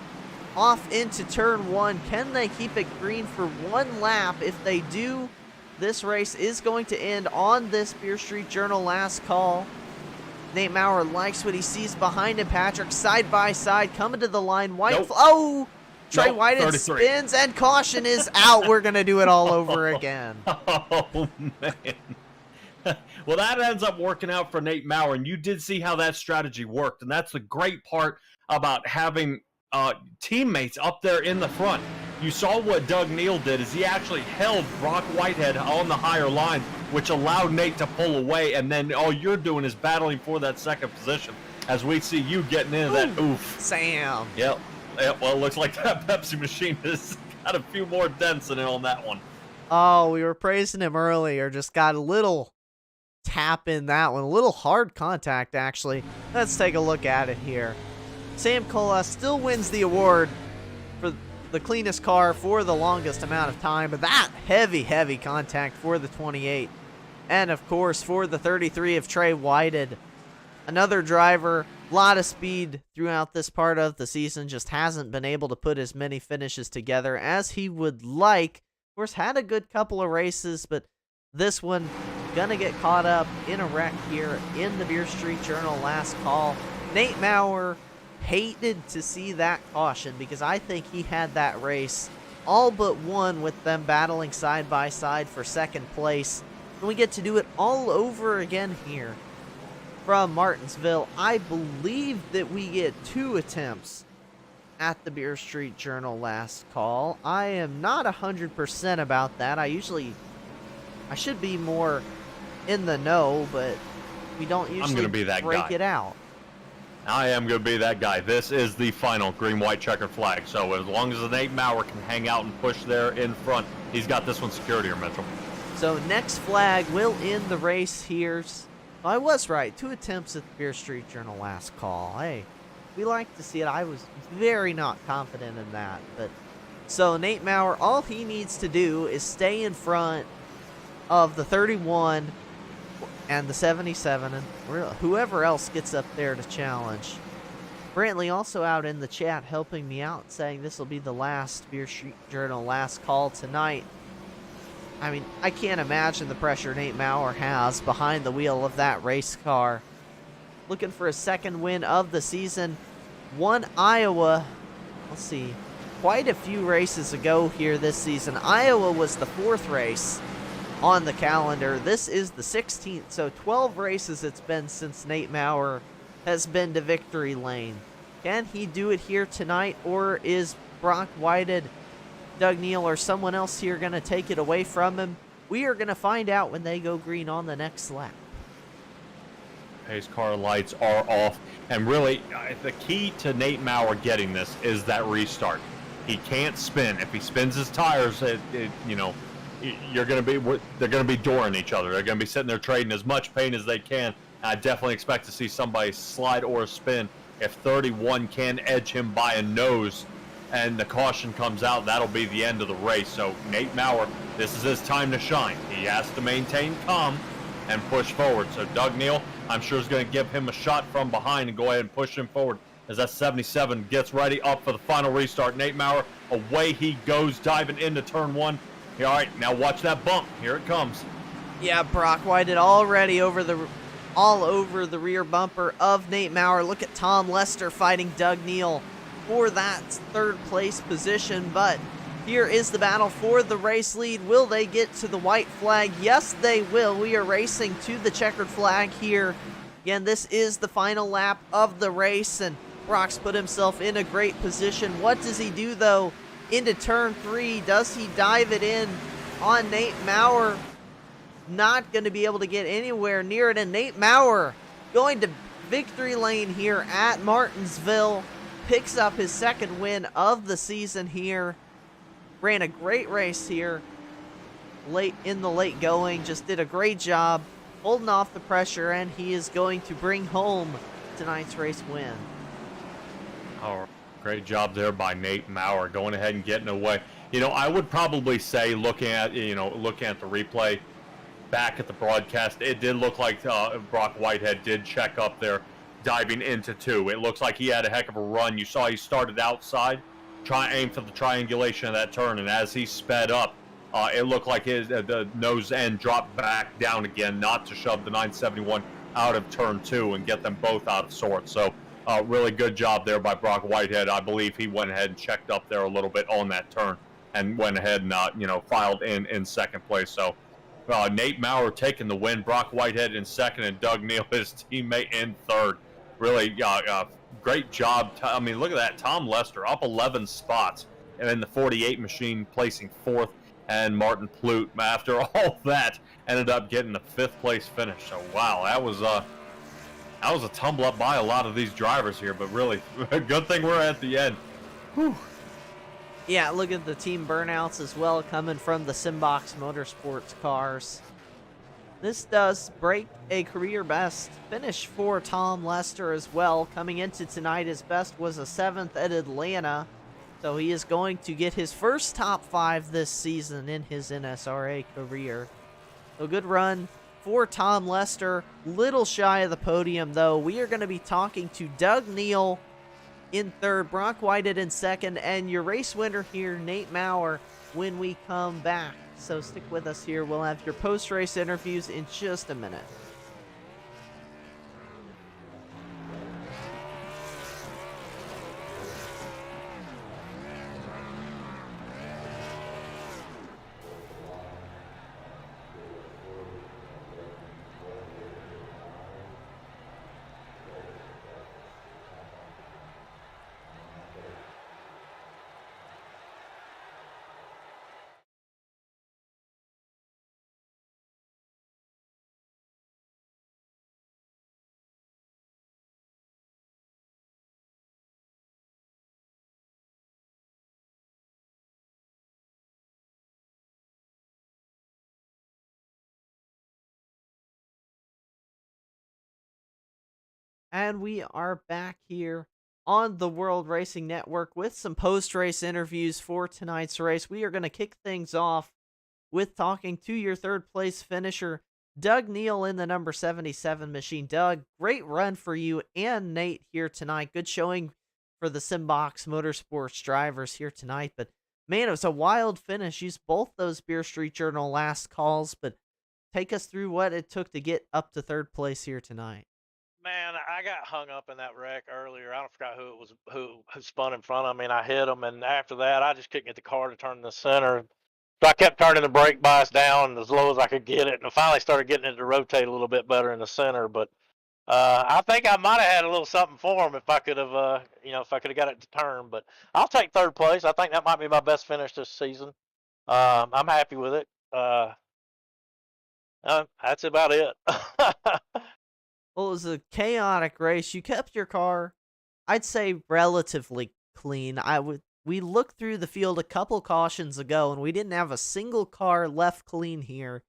Off into turn 1. Can they keep it green for 1 lap? If they do, this race is going to end on this Beer Street Journal last call. Nate Maurer likes what he sees behind him. Patrick, side by side, coming to the line. White. Nope. Oh! Trey White spins, and caution is out. We're going to do it all over again. Oh, man. Well, that ends up working out for Nate Maurer, and you did see how that strategy worked, and that's the great part about having teammates up there in the front. You saw what Doug Neal did is he actually held Brock Whitehead on the higher line, which allowed Nate to pull away, and then all you're doing is battling for that second position. as we see you getting into that oof. Sam. Yep. Well, it looks like that Pepsi machine has got a few more dents in it on that one. Oh, we were praising him earlier. Just got a little tap in that one. A little hard contact, actually. Let's take a look at it here. Sam Cole Haas still wins the award for the cleanest car for the longest amount of time, but that heavy contact for the 28. And, of course, for the 33 of Trey Whited. Another driver, a lot of speed throughout this part of the season, just hasn't been able to put as many finishes together as he would like. Of course, had a good couple of races, but this one gonna get caught up in a wreck here in the Beer Street Journal last call. Nate Maurer hated to see that caution because I think he had that race all but won with them battling side by side for second place. And we get to do it all over again here from Martinsville. I believe that we get 2 attempts at the Beer Street Journal last call. I am not 100% about that. I should be more in the know, but we don't usually break it out. I am going to be that guy. This is the final green-white checkered flag. So as long as Nate Maurer can hang out and push there in front, he's got this one secured here, Mitchell. So next flag will end the race here. I was right. 2 attempts at the Beer Street Journal last call. Hey, we like to see it. I was very not confident in that. But so Nate Maurer, all he needs to do is stay in front of the 31 and the 77 and whoever else gets up there to challenge. Brantley also out in the chat helping me out, saying this will be the last Beer Street Journal last call tonight. I mean, I can't imagine the pressure Nate Maurer has behind the wheel of that race car. Looking for a second win of the season. Won Iowa, let's see, quite a few races ago here this season. Iowa was the 4th race on the calendar. This is the 16th, so 12 races it's been since Nate Maurer has been to victory lane. Can he do it here tonight, or is Brock Whited, Doug Neal, or someone else here going to take it away from him? We are going to find out when they go green on the next lap. Pace car lights are off, and really the key to Nate Maurer getting this is that restart. He can't spin. If he spins his tires, they're going to be dooring each other. They're going to be sitting there trading as much paint as they can. I definitely expect to see somebody slide or spin. If 31 can edge him by a nose and the caution comes out, that'll be the end of the race. So Nate Maurer, this is his time to shine. He has to maintain calm and push forward. So Doug Neal, I'm sure, is going to give him a shot from behind and go ahead and push him forward as that 77 gets ready up for the final restart. Nate Maurer, away he goes, diving into turn 1. All right, now watch that bump. Here it comes. Yeah, Brock Whited already all over the rear bumper of Nate Maurer. Look at Tom Lester fighting Doug Neal for that 3rd place position. But here is the battle for the race lead. Will they get to the white flag? Yes, they will. We are racing to the checkered flag here. Again, this is the final lap of the race, and Brock's put himself in a great position. What does he do, though? Into turn 3, does he dive it in on Nate Maurer? Not going to be able to get anywhere near it, and Nate Maurer going to victory lane here at Martinsville, picks up his 2nd win of the season here. Ran a great race here late going, just did a great job holding off the pressure, and he is going to bring home tonight's race win. All right. Great job there by Nate Maurer, going ahead and getting away. I would probably say, looking at the replay back at the broadcast, it did look like Brock Whitehead did check up there, diving into 2. It looks like he had a heck of a run. You saw he started outside, aim for the triangulation of that turn, and as he sped up, it looked like the nose end dropped back down again, not to shove the 971 out of turn 2 and get them both out of sorts. So really good job there by Brock Whitehead. I believe he went ahead and checked up there a little bit on that turn and went ahead and filed in 2nd place. So Nate Maurer taking the win, Brock Whitehead in 2nd, and Doug Neal, his teammate, in 3rd. Really great job. I mean, look at that. Tom Lester up 11 spots, and in the 48 machine placing 4th, and Martin Plute, after all that, ended up getting the 5th place finish. So wow, that was That was a tumble up by a lot of these drivers here, but really, good thing we're at the end. Whew. Yeah, look at the team burnouts as well coming from the Simbox Motorsports cars. This does break a career best finish for Tom Lester as well. Coming into tonight, his best was a 7th at Atlanta. So he is going to get his first top 5 this season in his NSRA career. So good run for Tom Lester. Little shy of the podium, though. We are going to be talking to Doug Neal in 3rd, Brock Whited in 2nd, and your race winner here, Nate Maurer, when we come back. So stick with us here. We'll have your post-race interviews in just a minute. And we are back here on the World Racing Network with some post-race interviews for tonight's race. We are going to kick things off with talking to your 3rd place finisher, Doug Neal in the number 77 machine. Doug, great run for you and Nate here tonight. Good showing for the Simbox Motorsports drivers here tonight. But man, it was a wild finish. Used both those Beer Street Journal last calls, but take us through what it took to get up to 3rd place here tonight. Man, I got hung up in that wreck earlier. I don't forgot who it was who spun in front of me, and I hit him. And after that, I just couldn't get the car to turn in the center. So I kept turning the brake bias down as low as I could get it, and I finally started getting it to rotate a little bit better in the center. But I think I might have had a little something for him if I could have, if I could have got it to turn. But I'll take 3rd place. I think that might be my best finish this season. I'm happy with it. That's about it. Well, it was a chaotic race. You kept your car, I'd say, relatively clean. We looked through the field a couple cautions ago, and we didn't have a single car left clean here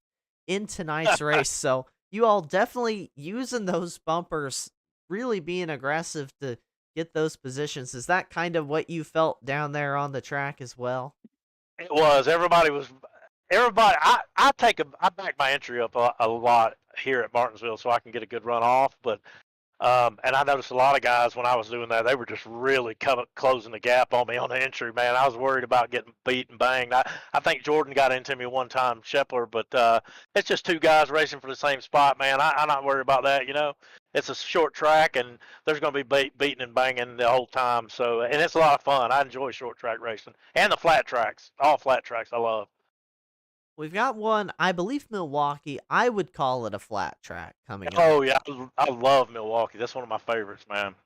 in tonight's race. So you all definitely using those bumpers, really being aggressive to get those positions. Is that kind of what you felt down there on the track as well? It was. Everybody. I back my entry up a lot here at Martinsville so I can get a good run off. But and I noticed a lot of guys when I was doing that, they were just really closing the gap on me on the entry. Man, I was worried about getting beat and banged. I think Jordan got into me one time, Shepler, but it's just 2 guys racing for the same spot, man. I'm not worried about that. It's a short track, and there's going to be beating and banging the whole time. So, and it's a lot of fun. I enjoy short track racing and the flat tracks. All flat tracks I love. We've got one, I believe Milwaukee. I would call it a flat track coming up. Oh, yeah. I love Milwaukee. That's one of my favorites, man.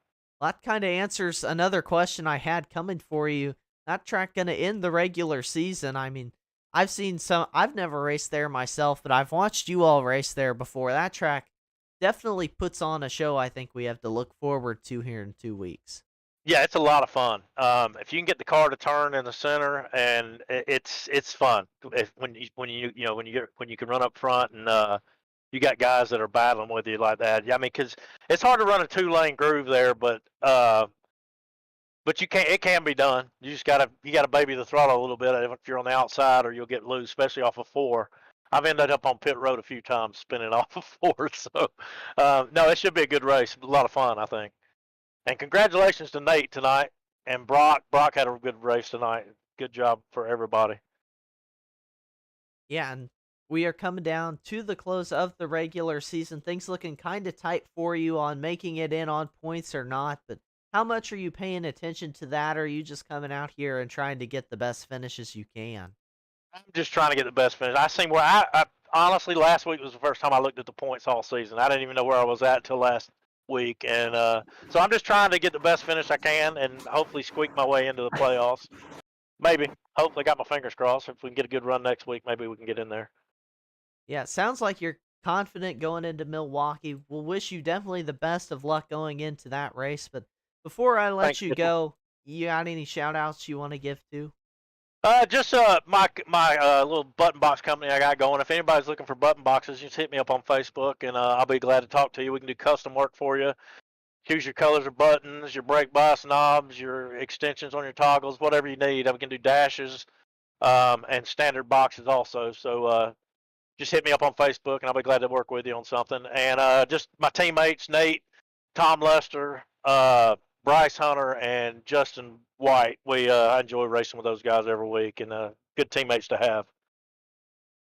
That kind of answers another question I had coming for you. That track going to end the regular season. I mean, I've never raced there myself, but I've watched you all race there before. That track definitely puts on a show I think we have to look forward to here in 2 weeks. Yeah, it's a lot of fun. If you can get the car to turn in the center, and it's fun. When you can run up front and you got guys that are battling with you like that. Yeah, I mean, because it's hard to run a 2-lane groove there, but you can. It can be done. You gotta baby the throttle a little bit if you're on the outside, or you'll get loose, especially off of 4. I've ended up on pit road a few times spinning off of 4. So no, it should be a good race. A lot of fun, I think. And congratulations to Nate tonight and Brock. Brock had a good race tonight. Good job for everybody. Yeah, and we are coming down to the close of the regular season. Things looking kind of tight for you on making it in on points or not, but how much are you paying attention to that, or are you just coming out here and trying to get the best finishes you can? I'm just trying to get the best finish. I seen where I honestly, last week was the first time I looked at the points all season. I didn't even know where I was at until last week, and so I'm just trying to get the best finish I can and hopefully squeak my way into the playoffs. Maybe. Hopefully, got my fingers crossed. If we can get a good run next week, maybe we can get in there. Yeah, it sounds like you're confident going into Milwaukee. We'll wish you definitely the best of luck going into that race. But before I let Thanks, you Mitchell. go, you got any shout outs you want to give to? Just my little button box company I got going. If anybody's looking for button boxes, just hit me up on Facebook, and I'll be glad to talk to you. We can do custom work for you. Choose your colors of buttons, your brake bias knobs, your extensions on your toggles, whatever you need. We can do dashes, and standard boxes also. So just hit me up on Facebook, and I'll be glad to work with you on something. And just my teammates, Nate, Tom Lester, Bryce Hunter, and Justin White. I enjoy racing with those guys every week, and good teammates to have.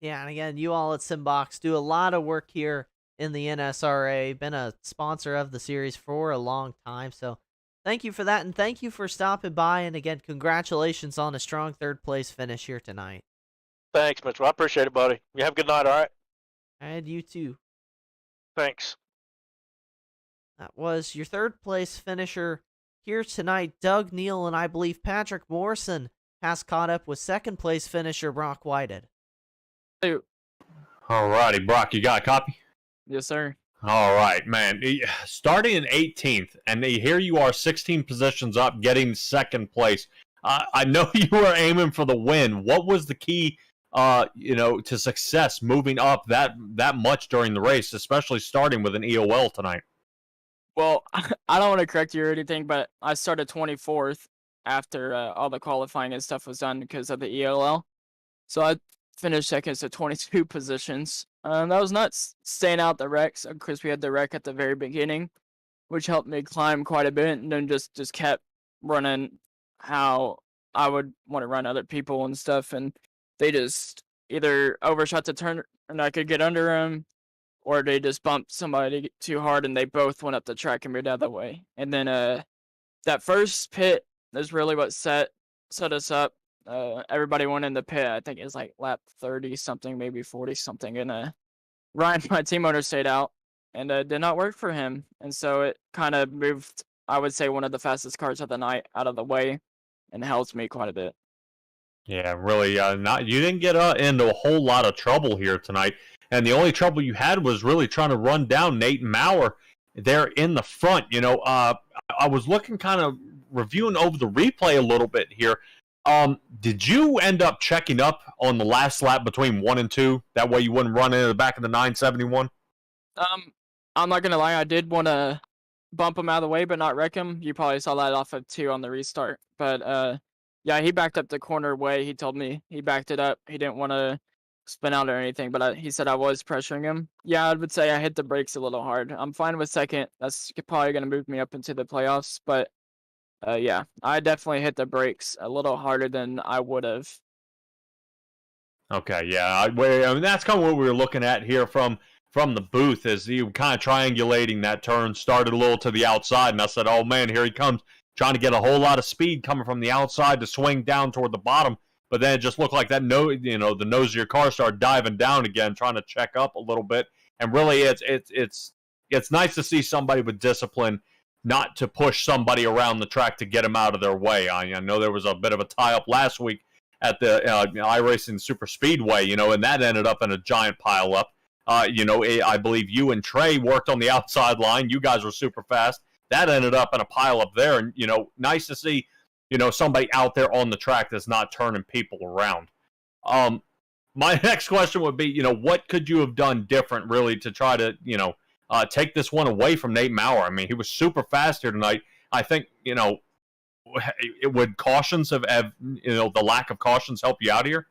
Yeah, and again, you all at Simbox do a lot of work here in the NSRA. Been a sponsor of the series for a long time, so thank you for that, and thank you for stopping by. And again, congratulations on a strong third place finish here tonight. Thanks, Mitchell. I appreciate it, buddy. You have a good night, all right? And you too. Thanks. That was your third place finisher here tonight, Doug Neal, and I believe Patrick Morrison has caught up with second place finisher Brock Whited. All righty, Brock, you got a copy? Yes, sir. All right, man. Starting in 18th, and here you are 16 positions up, getting second place. I know you were aiming for the win. What was the key, to success moving up that much during the race, especially starting with an EOL tonight? Well, I don't want to correct you or anything, but I started 24th after all the qualifying and stuff was done because of the ELL. So I finished second to 22 positions. That was nuts, staying out the wrecks. Of course, we had the wreck at the very beginning, which helped me climb quite a bit, and then just kept running how I would want to run other people and stuff, and they just either overshot the turn and I could get under them, or they just bumped somebody too hard and they both went up the track and moved out of the way. And then that first pit is really what set us up. Everybody went in the pit. I think it was like lap 30 something, maybe 40 something, and Ryan, my team owner, stayed out, and it did not work for him. And so it kind of moved, I would say, one of the fastest cars of the night out of the way, and helped me quite a bit. Yeah, really. You didn't get into a whole lot of trouble here tonight, and the only trouble you had was really trying to run down Nate Maurer there in the front. I was looking, kind of reviewing over the replay a little bit here. Did you end up checking up on the last lap between 1 and 2? That way you wouldn't run into the back of the 971? I'm not gonna lie, I did want to bump him out of the way, but not wreck him. You probably saw that off of 2 on the restart. But yeah, he backed up the corner way. He told me he backed it up. He didn't want to spin out or anything, but he said I was pressuring him. Yeah, I would say I hit the brakes a little hard. I'm fine with second. That's probably gonna move me up into the playoffs, but yeah, I definitely hit the brakes a little harder than I would have. Okay, yeah. I mean, that's kind of what we were looking at here from the booth, is you kind of triangulating that turn, started a little to the outside, and I said, oh man, here he comes, trying to get a whole lot of speed coming from the outside to swing down toward the bottom, but then it just looked like that, the nose of your car started diving down again, trying to check up a little bit, and really it's nice to see somebody with discipline not to push somebody around the track to get them out of their way. I know there was a bit of a tie-up last week at the iRacing Super Speedway, and that ended up in a giant pile-up. I believe you and Trey worked on the outside line. You guys were super fast. That ended up in a pile-up there, and, nice to see, somebody out there on the track that's not turning people around. My next question would be, what could you have done different, really, to try to, take this one away from Nate Maurer? I mean, he was super fast here tonight. I think, would cautions have the lack of cautions help you out here?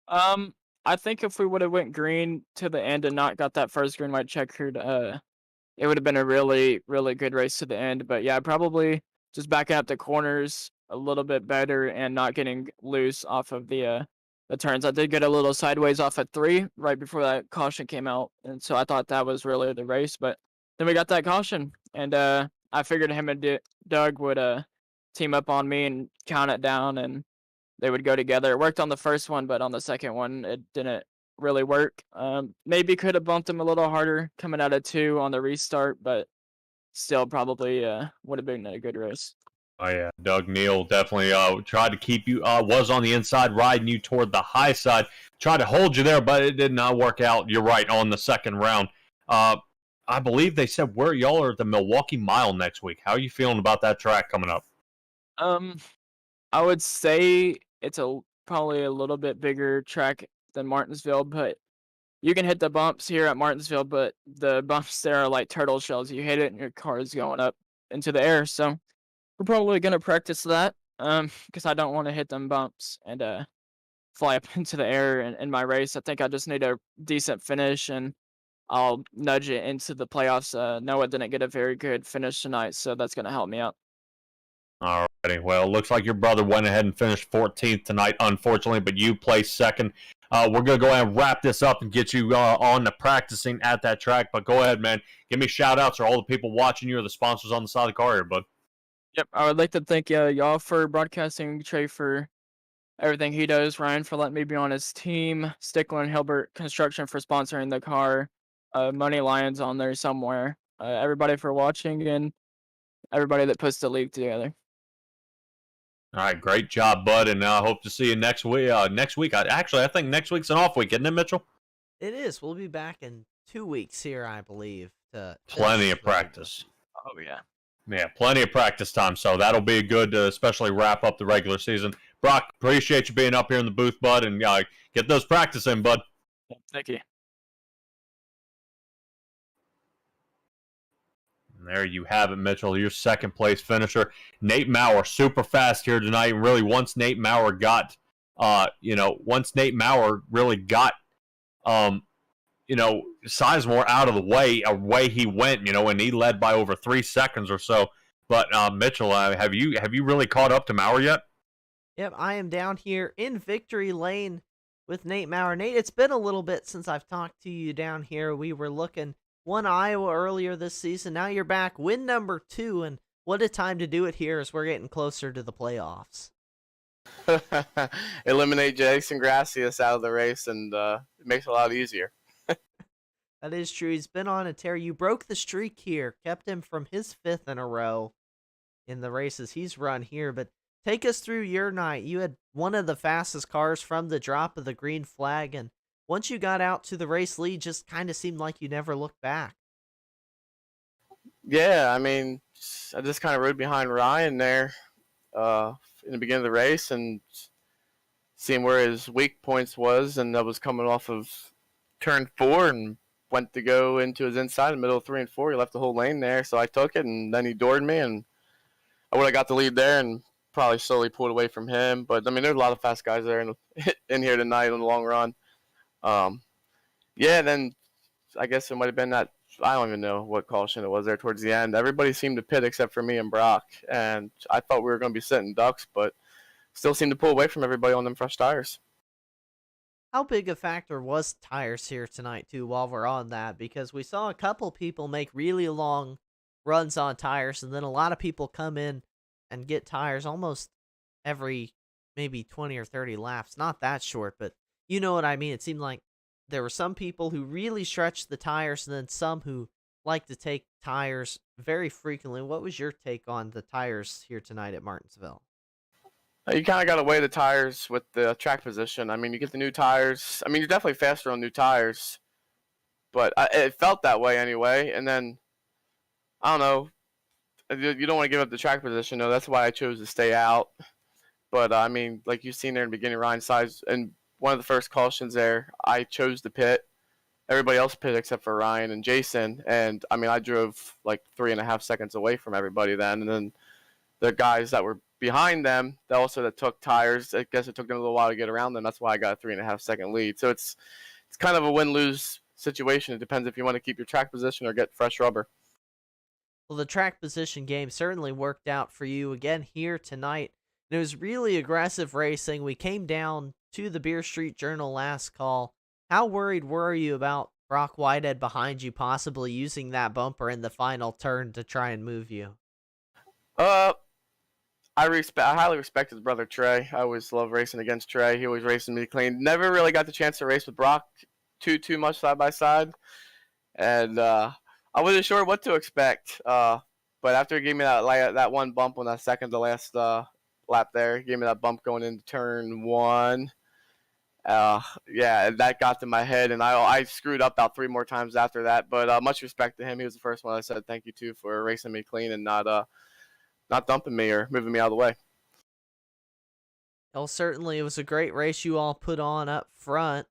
I think if we would have went green to the end and not got that first green white checkered, it would have been a really, really good race to the end. But yeah, probably just backing up the corners a little bit better and not getting loose off of the turns. I did get a little sideways off at 3 right before that caution came out, and so I thought that was really the race. But then we got that caution, and I figured him and Doug would team up on me and count it down, and they would go together. It worked on the first one, but on the second one, it didn't really work. Maybe could have bumped him a little harder coming out of 2 on the restart, but still probably would have been a good race. Oh yeah, Doug Neal definitely tried to keep you. Was on the inside, riding you toward the high side. Tried to hold you there, but it did not work out. You're right on the second round. I believe they said where y'all are at the Milwaukee Mile next week. How are you feeling about that track coming up? Um, I would say it's probably a little bit bigger track than Martinsville, but you can hit the bumps here at Martinsville, but the bumps there are like turtle shells. You hit it and your car is going up into the air. So we're probably gonna practice that. Because I don't want to hit them bumps and fly up into the air in my race. I think I just need a decent finish and I'll nudge it into the playoffs. Noah didn't get a very good finish tonight, so that's gonna help me out. Alrighty. Well, it looks like your brother went ahead and finished 14th tonight, unfortunately, but you placed second. We're going to go ahead and wrap this up and get you on to practicing at that track. But go ahead, man. Give me shout-outs or all the people watching you or the sponsors on the side of the car here, bud. Yep, I would like to thank y'all for broadcasting, Trey for everything he does, Ryan for letting me be on his team, Stickler and Hilbert Construction for sponsoring the car, Money Lions on there somewhere, everybody for watching, and everybody that puts the league together. All right, great job, bud, and I hope to see you next week. I think next week's an off week, isn't it, Mitchell? It is. We'll be back in 2 weeks here, I believe. Plenty of practice. Oh, yeah. Yeah, plenty of practice time, so that'll be good to especially wrap up the regular season. Brock, appreciate you being up here in the booth, bud, and get those practice in, bud. Thank you. And there you have it, Mitchell, your second place finisher. Nate Maurer, super fast here tonight. Really, once Nate Maurer really got, Sizemore out of the way, away he went, and he led by over 3 seconds or so. But Mitchell, have you really caught up to Maurer yet? Yep, I am down here in victory lane with Nate Maurer. Nate, it's been a little bit since I've talked to you down here. We were won Iowa earlier this season. Now you're back, win number 2, and what a time to do it here as we're getting closer to the playoffs. Eliminate Jason Gracias out of the race, and it makes it a lot easier. That is true. He's been on a tear. You broke the streak here, kept him from his 5th in a row in the races he's run here. But take us through your night. You had one of the fastest cars from the drop of the green flag, and once you got out to the race lead, just kind of seemed like you never looked back. Yeah, I mean, I just kind of rode behind Ryan there in the beginning of the race and seeing where his weak points was, and I was coming off of turn 4 and went to go into his inside in the middle of 3 and 4. He left the whole lane there, so I took it, and then he doored me, and I would have got the lead there and probably slowly pulled away from him. But, I mean, there's a lot of fast guys there in here tonight on the long run. Then I guess it might have been that, I don't even know what caution it was there towards the end. Everybody seemed to pit except for me and Brock, and I thought we were going to be sitting ducks, but still seemed to pull away from everybody on them fresh tires. How big a factor was tires here tonight, too, while we're on that? Because we saw a couple people make really long runs on tires, and then a lot of people come in and get tires almost every maybe 20 or 30 laps. Not that short, but you know what I mean. It seemed like there were some people who really stretched the tires, and then some who like to take tires very frequently. What was your take on the tires here tonight at Martinsville? You kind of got to weigh the tires with the track position. I mean, you get the new tires. I mean, you're definitely faster on new tires, but it felt that way anyway. And then, I don't know, you don't want to give up the track position, though. That's why I chose to stay out. But, I mean, like you've seen there in the beginning, Ryan Size, and one of the first cautions there, I chose to pit. Everybody else pit except for Ryan and Jason. And, I mean, I drove like 3.5 seconds away from everybody then. And then the guys that were behind them, that took tires, I guess it took them a little while to get around them. That's why I got a 3.5 second lead. So it's kind of a win-lose situation. It depends if you want to keep your track position or get fresh rubber. Well, the track position game certainly worked out for you again here tonight. And it was really aggressive racing. We came down to the Beer Street Journal last call. How worried were you about Brock Whitehead behind you possibly using that bumper in the final turn to try and move you? I highly respect his brother Trey. I always love racing against Trey. He always racing me clean. Never really got the chance to race with Brock too much side by side, and I wasn't sure what to expect. But after he gave me that one bump on that second to last lap there, he gave me that bump going into turn 1. Yeah, that got to my head, and I screwed up about 3 more times after that. But much respect to him. He was the first one I said thank you to for racing me clean and not dumping me or moving me out of the way. Well, certainly it was a great race you all put on up front.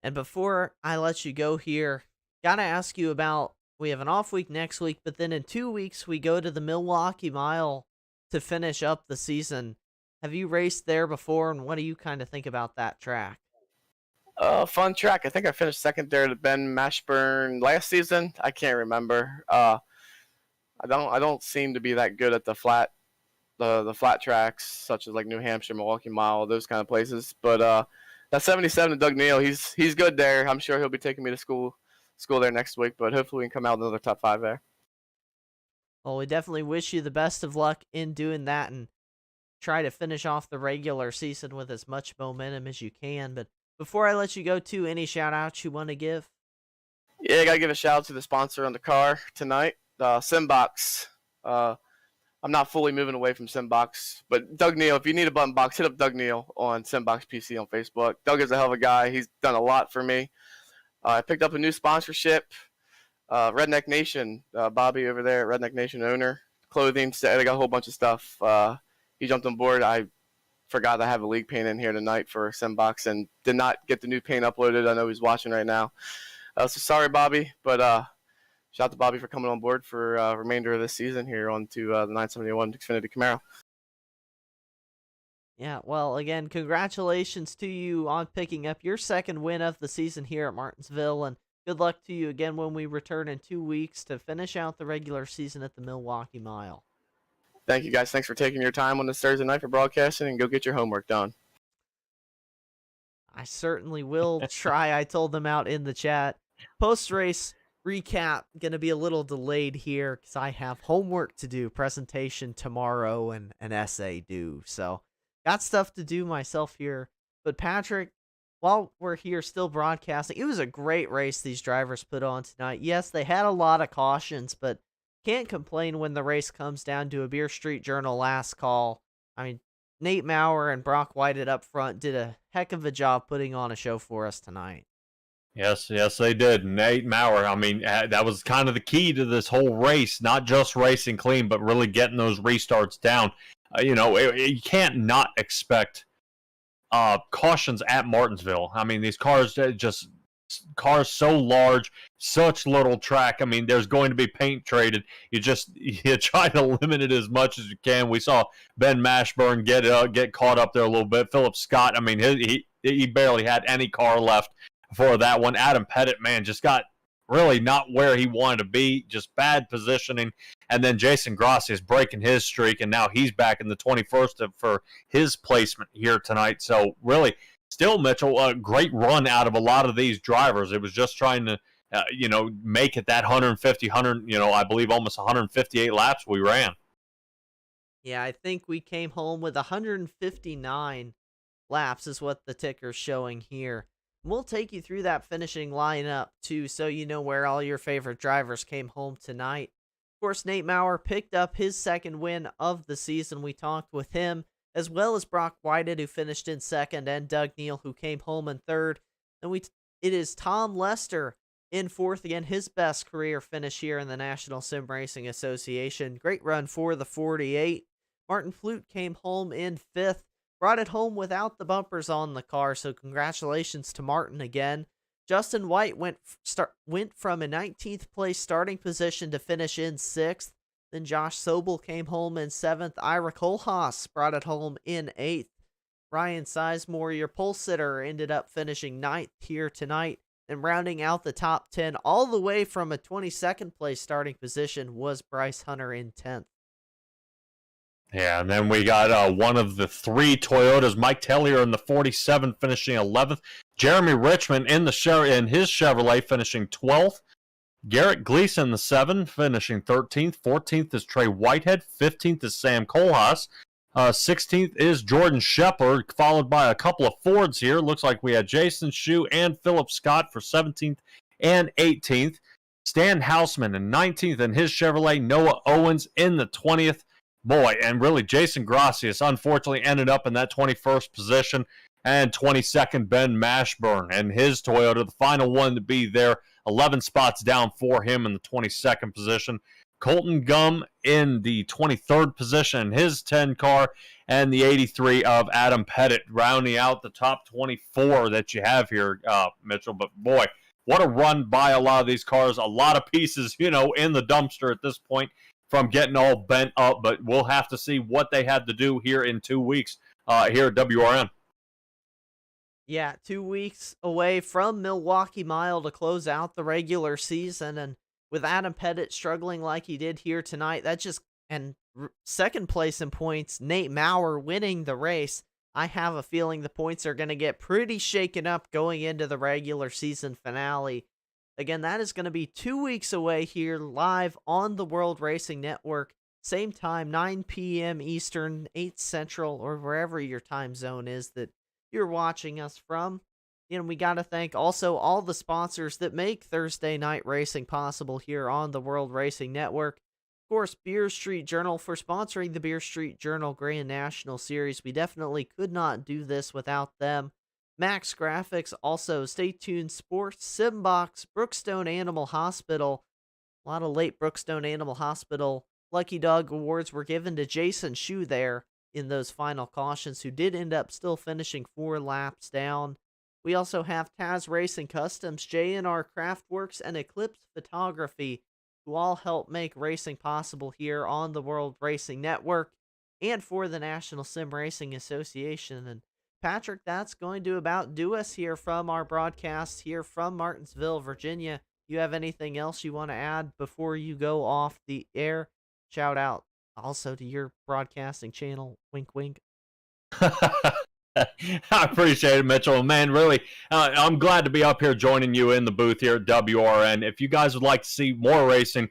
And before I let you go here, gotta ask you about, we have an off week next week, but then in 2 weeks we go to the Milwaukee Mile to finish up the season. Have you raced there before, and what do you kind of think about that track? Fun track. I think I finished second there to Ben Mashburn last season. I can't remember. I don't seem to be that good at the flat tracks, such as like New Hampshire, Milwaukee Mile, those kind of places. But that 77 Doug Neal, he's good there. I'm sure he'll be taking me to school there next week. But hopefully we can come out with another top 5 there. Well, we definitely wish you the best of luck in doing that, and try to finish off the regular season with as much momentum as you can. But before I let you go, too, any shout-outs you want to give? Yeah, I got to give a shout-out to the sponsor on the car tonight, Simbox. I'm not fully moving away from Simbox, but Doug Neal, if you need a button box, hit up Doug Neal on Simbox PC on Facebook. Doug is a hell of a guy. He's done a lot for me. I picked up a new sponsorship, Redneck Nation, Bobby over there at Redneck Nation owner, clothing, they got a whole bunch of stuff. He jumped on board. I forgot I have a league paint in here tonight for Simbox and did not get the new paint uploaded. I know he's watching right now. So sorry, Bobby, but shout out to Bobby for coming on board for remainder of this season here on to the 971 Xfinity Camaro. Yeah, well, again, congratulations to you on picking up your second win of the season here at Martinsville, and good luck to you again when we return in 2 weeks to finish out the regular season at the Milwaukee Mile. Thank you, guys. Thanks for taking your time on this Thursday night for broadcasting, and go get your homework done. I certainly will try. I told them out in the chat. Post-race recap going to be a little delayed here because I have homework to do, presentation tomorrow and an essay due. So got stuff to do myself here. But Patrick, while we're here still broadcasting, it was a great race these drivers put on tonight. Yes, they had a lot of cautions, but can't complain when the race comes down to a Beer Street Journal last call. I mean, Nate Maurer and Brock Whited up front did a heck of a job putting on a show for us tonight. Yes, they did. Nate Maurer, I mean, that was kind of the key to this whole race, not just racing clean, but really getting those restarts down. You can't not expect cautions at Martinsville. I mean, these cars so large, such little track. I mean, there's going to be paint traded. You try to limit it as much as you can. We saw Ben Mashburn get caught up there a little bit. Philip Scott, I mean, he barely had any car left for that one. Adam Pettit, man, just got really not where he wanted to be, just bad positioning. And then Jason Grossi is breaking his streak, and now he's back in the 21st for his placement here tonight. So really, still, Mitchell, a great run out of a lot of these drivers. It was just trying to, make it that 150, I believe almost 158 laps we ran. Yeah, I think we came home with 159 laps is what the ticker's showing here. We'll take you through that finishing lineup, too, so you know where all your favorite drivers came home tonight. Of course, Nate Maurer picked up his second win of the season. We talked with him, as well as Brock Whited, who finished in second, and Doug Neal, who came home in third. And it is Tom Lester in fourth, again, his best career finish here in the National Sim Racing Association. Great run for the 48. Martin Flute came home in fifth. Brought it home without the bumpers on the car, so congratulations to Martin again. Justin White went from a 19th place starting position to finish in 6th. Then Josh Sobel came home in 7th. Ira Cole Haas brought it home in 8th. Ryan Sizemore, your pole sitter, ended up finishing 9th here tonight. And rounding out the top 10 all the way from a 22nd place starting position was Bryce Hunter in 10th. Yeah, and then we got one of the 3 Toyotas, Mike Tellier in the 47, finishing 11th. Jeremy Richmond in his Chevrolet, finishing 12th. Garrett Gleason, the 7, finishing 13th. 14th is Trey Whitehead. 15th is Sam Cole Haas. 16th is Jordan Shepard, followed by a couple of Fords here. Looks like we had Jason Shue and Philip Scott for 17th and 18th. Stan Houseman in 19th in his Chevrolet. Noah Owens in the 20th. Boy, and really Jason Gracias unfortunately ended up in that 21st position. And 22nd, Ben Mashburn and his Toyota, the final one to be there, 11 spots down for him in the 22nd position. Colton Gum in the 23rd position, his 10 car, and the 83 of Adam Pettit, rounding out the top 24 that you have here, Mitchell. But boy, what a run by a lot of these cars. A lot of pieces, in the dumpster at this point from getting all bent up. But we'll have to see what they had to do here in 2 weeks here at WRN. Yeah, 2 weeks away from Milwaukee Mile to close out the regular season, and with Adam Pettit struggling like he did here tonight, and second place in points, Nate Maurer winning the race, I have a feeling the points are going to get pretty shaken up going into the regular season finale. Again, that is going to be 2 weeks away here live on the World Racing Network. Same time, 9 p.m. Eastern, 8 Central, or wherever your time zone is that you're watching us from. We got to thank also all the sponsors that make Thursday night racing possible here on the World Racing Network. Of course, Beer Street Journal for sponsoring the Beer Street Journal Grand National Series. We definitely could not do this without them. Max Graphics, also Stay Tuned Sports, Simbox, Brookstone Animal Hospital. A lot of late Brookstone Animal Hospital Lucky Dog awards were given to Jason Shue there in those final cautions, who did end up still finishing 4 laps down. We also have Taz Racing Customs, J&R Craftworks, and Eclipse Photography, who all help make racing possible here on the World Racing Network and for the National Sim Racing Association. And Patrick, that's going to about do us here from our broadcast here from Martinsville, Virginia. You have anything else you want to add before you go off the air? Shout out also to your broadcasting channel, wink wink. I appreciate it, Mitchell. Man, really, I'm glad to be up here joining you in the booth here at WRN. If you guys would like to see more racing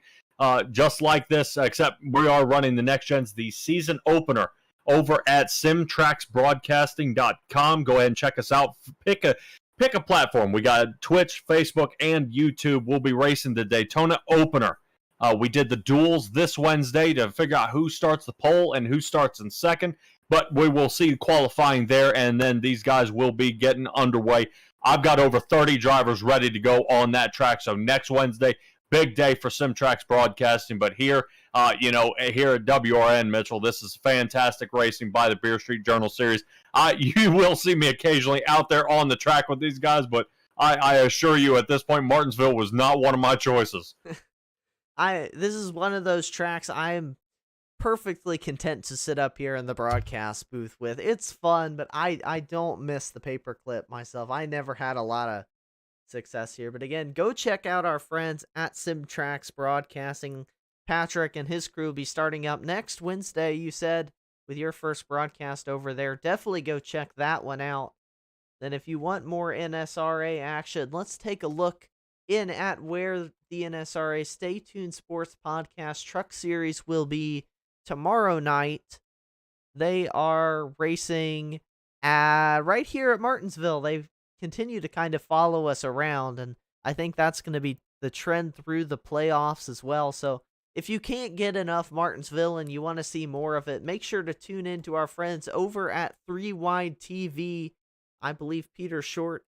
just like this, except we are running the next gens, the season opener over at simtracksbroadcasting.com. Go ahead and check us out. Pick a platform. We got Twitch, Facebook, and YouTube. We'll be racing the Daytona Opener. We did the duels this Wednesday to figure out who starts the pole and who starts in second. But we will see qualifying there, and then these guys will be getting underway. I've got over 30 drivers ready to go on that track. So next Wednesday, big day for Simtracks Broadcasting. But here, here at WRN, Mitchell, this is fantastic racing by the Beer Street Journal Series. You will see me occasionally out there on the track with these guys, but I assure you at this point, Martinsville was not one of my choices. This is one of those tracks I'm perfectly content to sit up here in the broadcast booth with. It's fun, but I don't miss the paperclip myself. I never had a lot of success here. But again, go check out our friends at Simtracks Broadcasting. Patrick and his crew will be starting up next Wednesday, you said, with your first broadcast over there. Definitely go check that one out. Then if you want more NSRA action, let's take a look in at where the NSRA Stay Tuned Sports Podcast Truck Series will be tomorrow night. They are racing right here at Martinsville. They continue to kind of follow us around, and I think that's going to be the trend through the playoffs as well. So if you can't get enough Martinsville and you want to see more of it, make sure to tune in to our friends over at 3 Wide TV. I believe Peter Short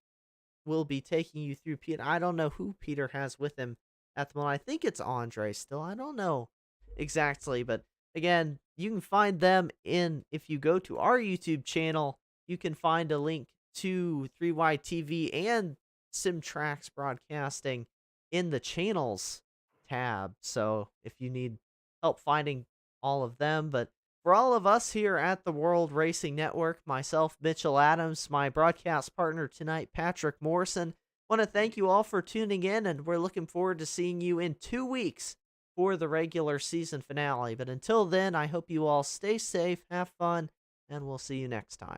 will be taking you through. I don't know who Peter has with him at the moment. I think it's Andre still. I don't know exactly, but again, you can find them if you go to our YouTube channel, you can find a link to 3 Wide TV and Simtracks Broadcasting in the channels tab. So if you need help finding all of them, but for all of us here at the World Racing Network, myself, Mitchell Adams, my broadcast partner tonight, Patrick Morrison, want to thank you all for tuning in, and we're looking forward to seeing you in 2 weeks for the regular season finale. But until then, I hope you all stay safe, have fun, and we'll see you next time.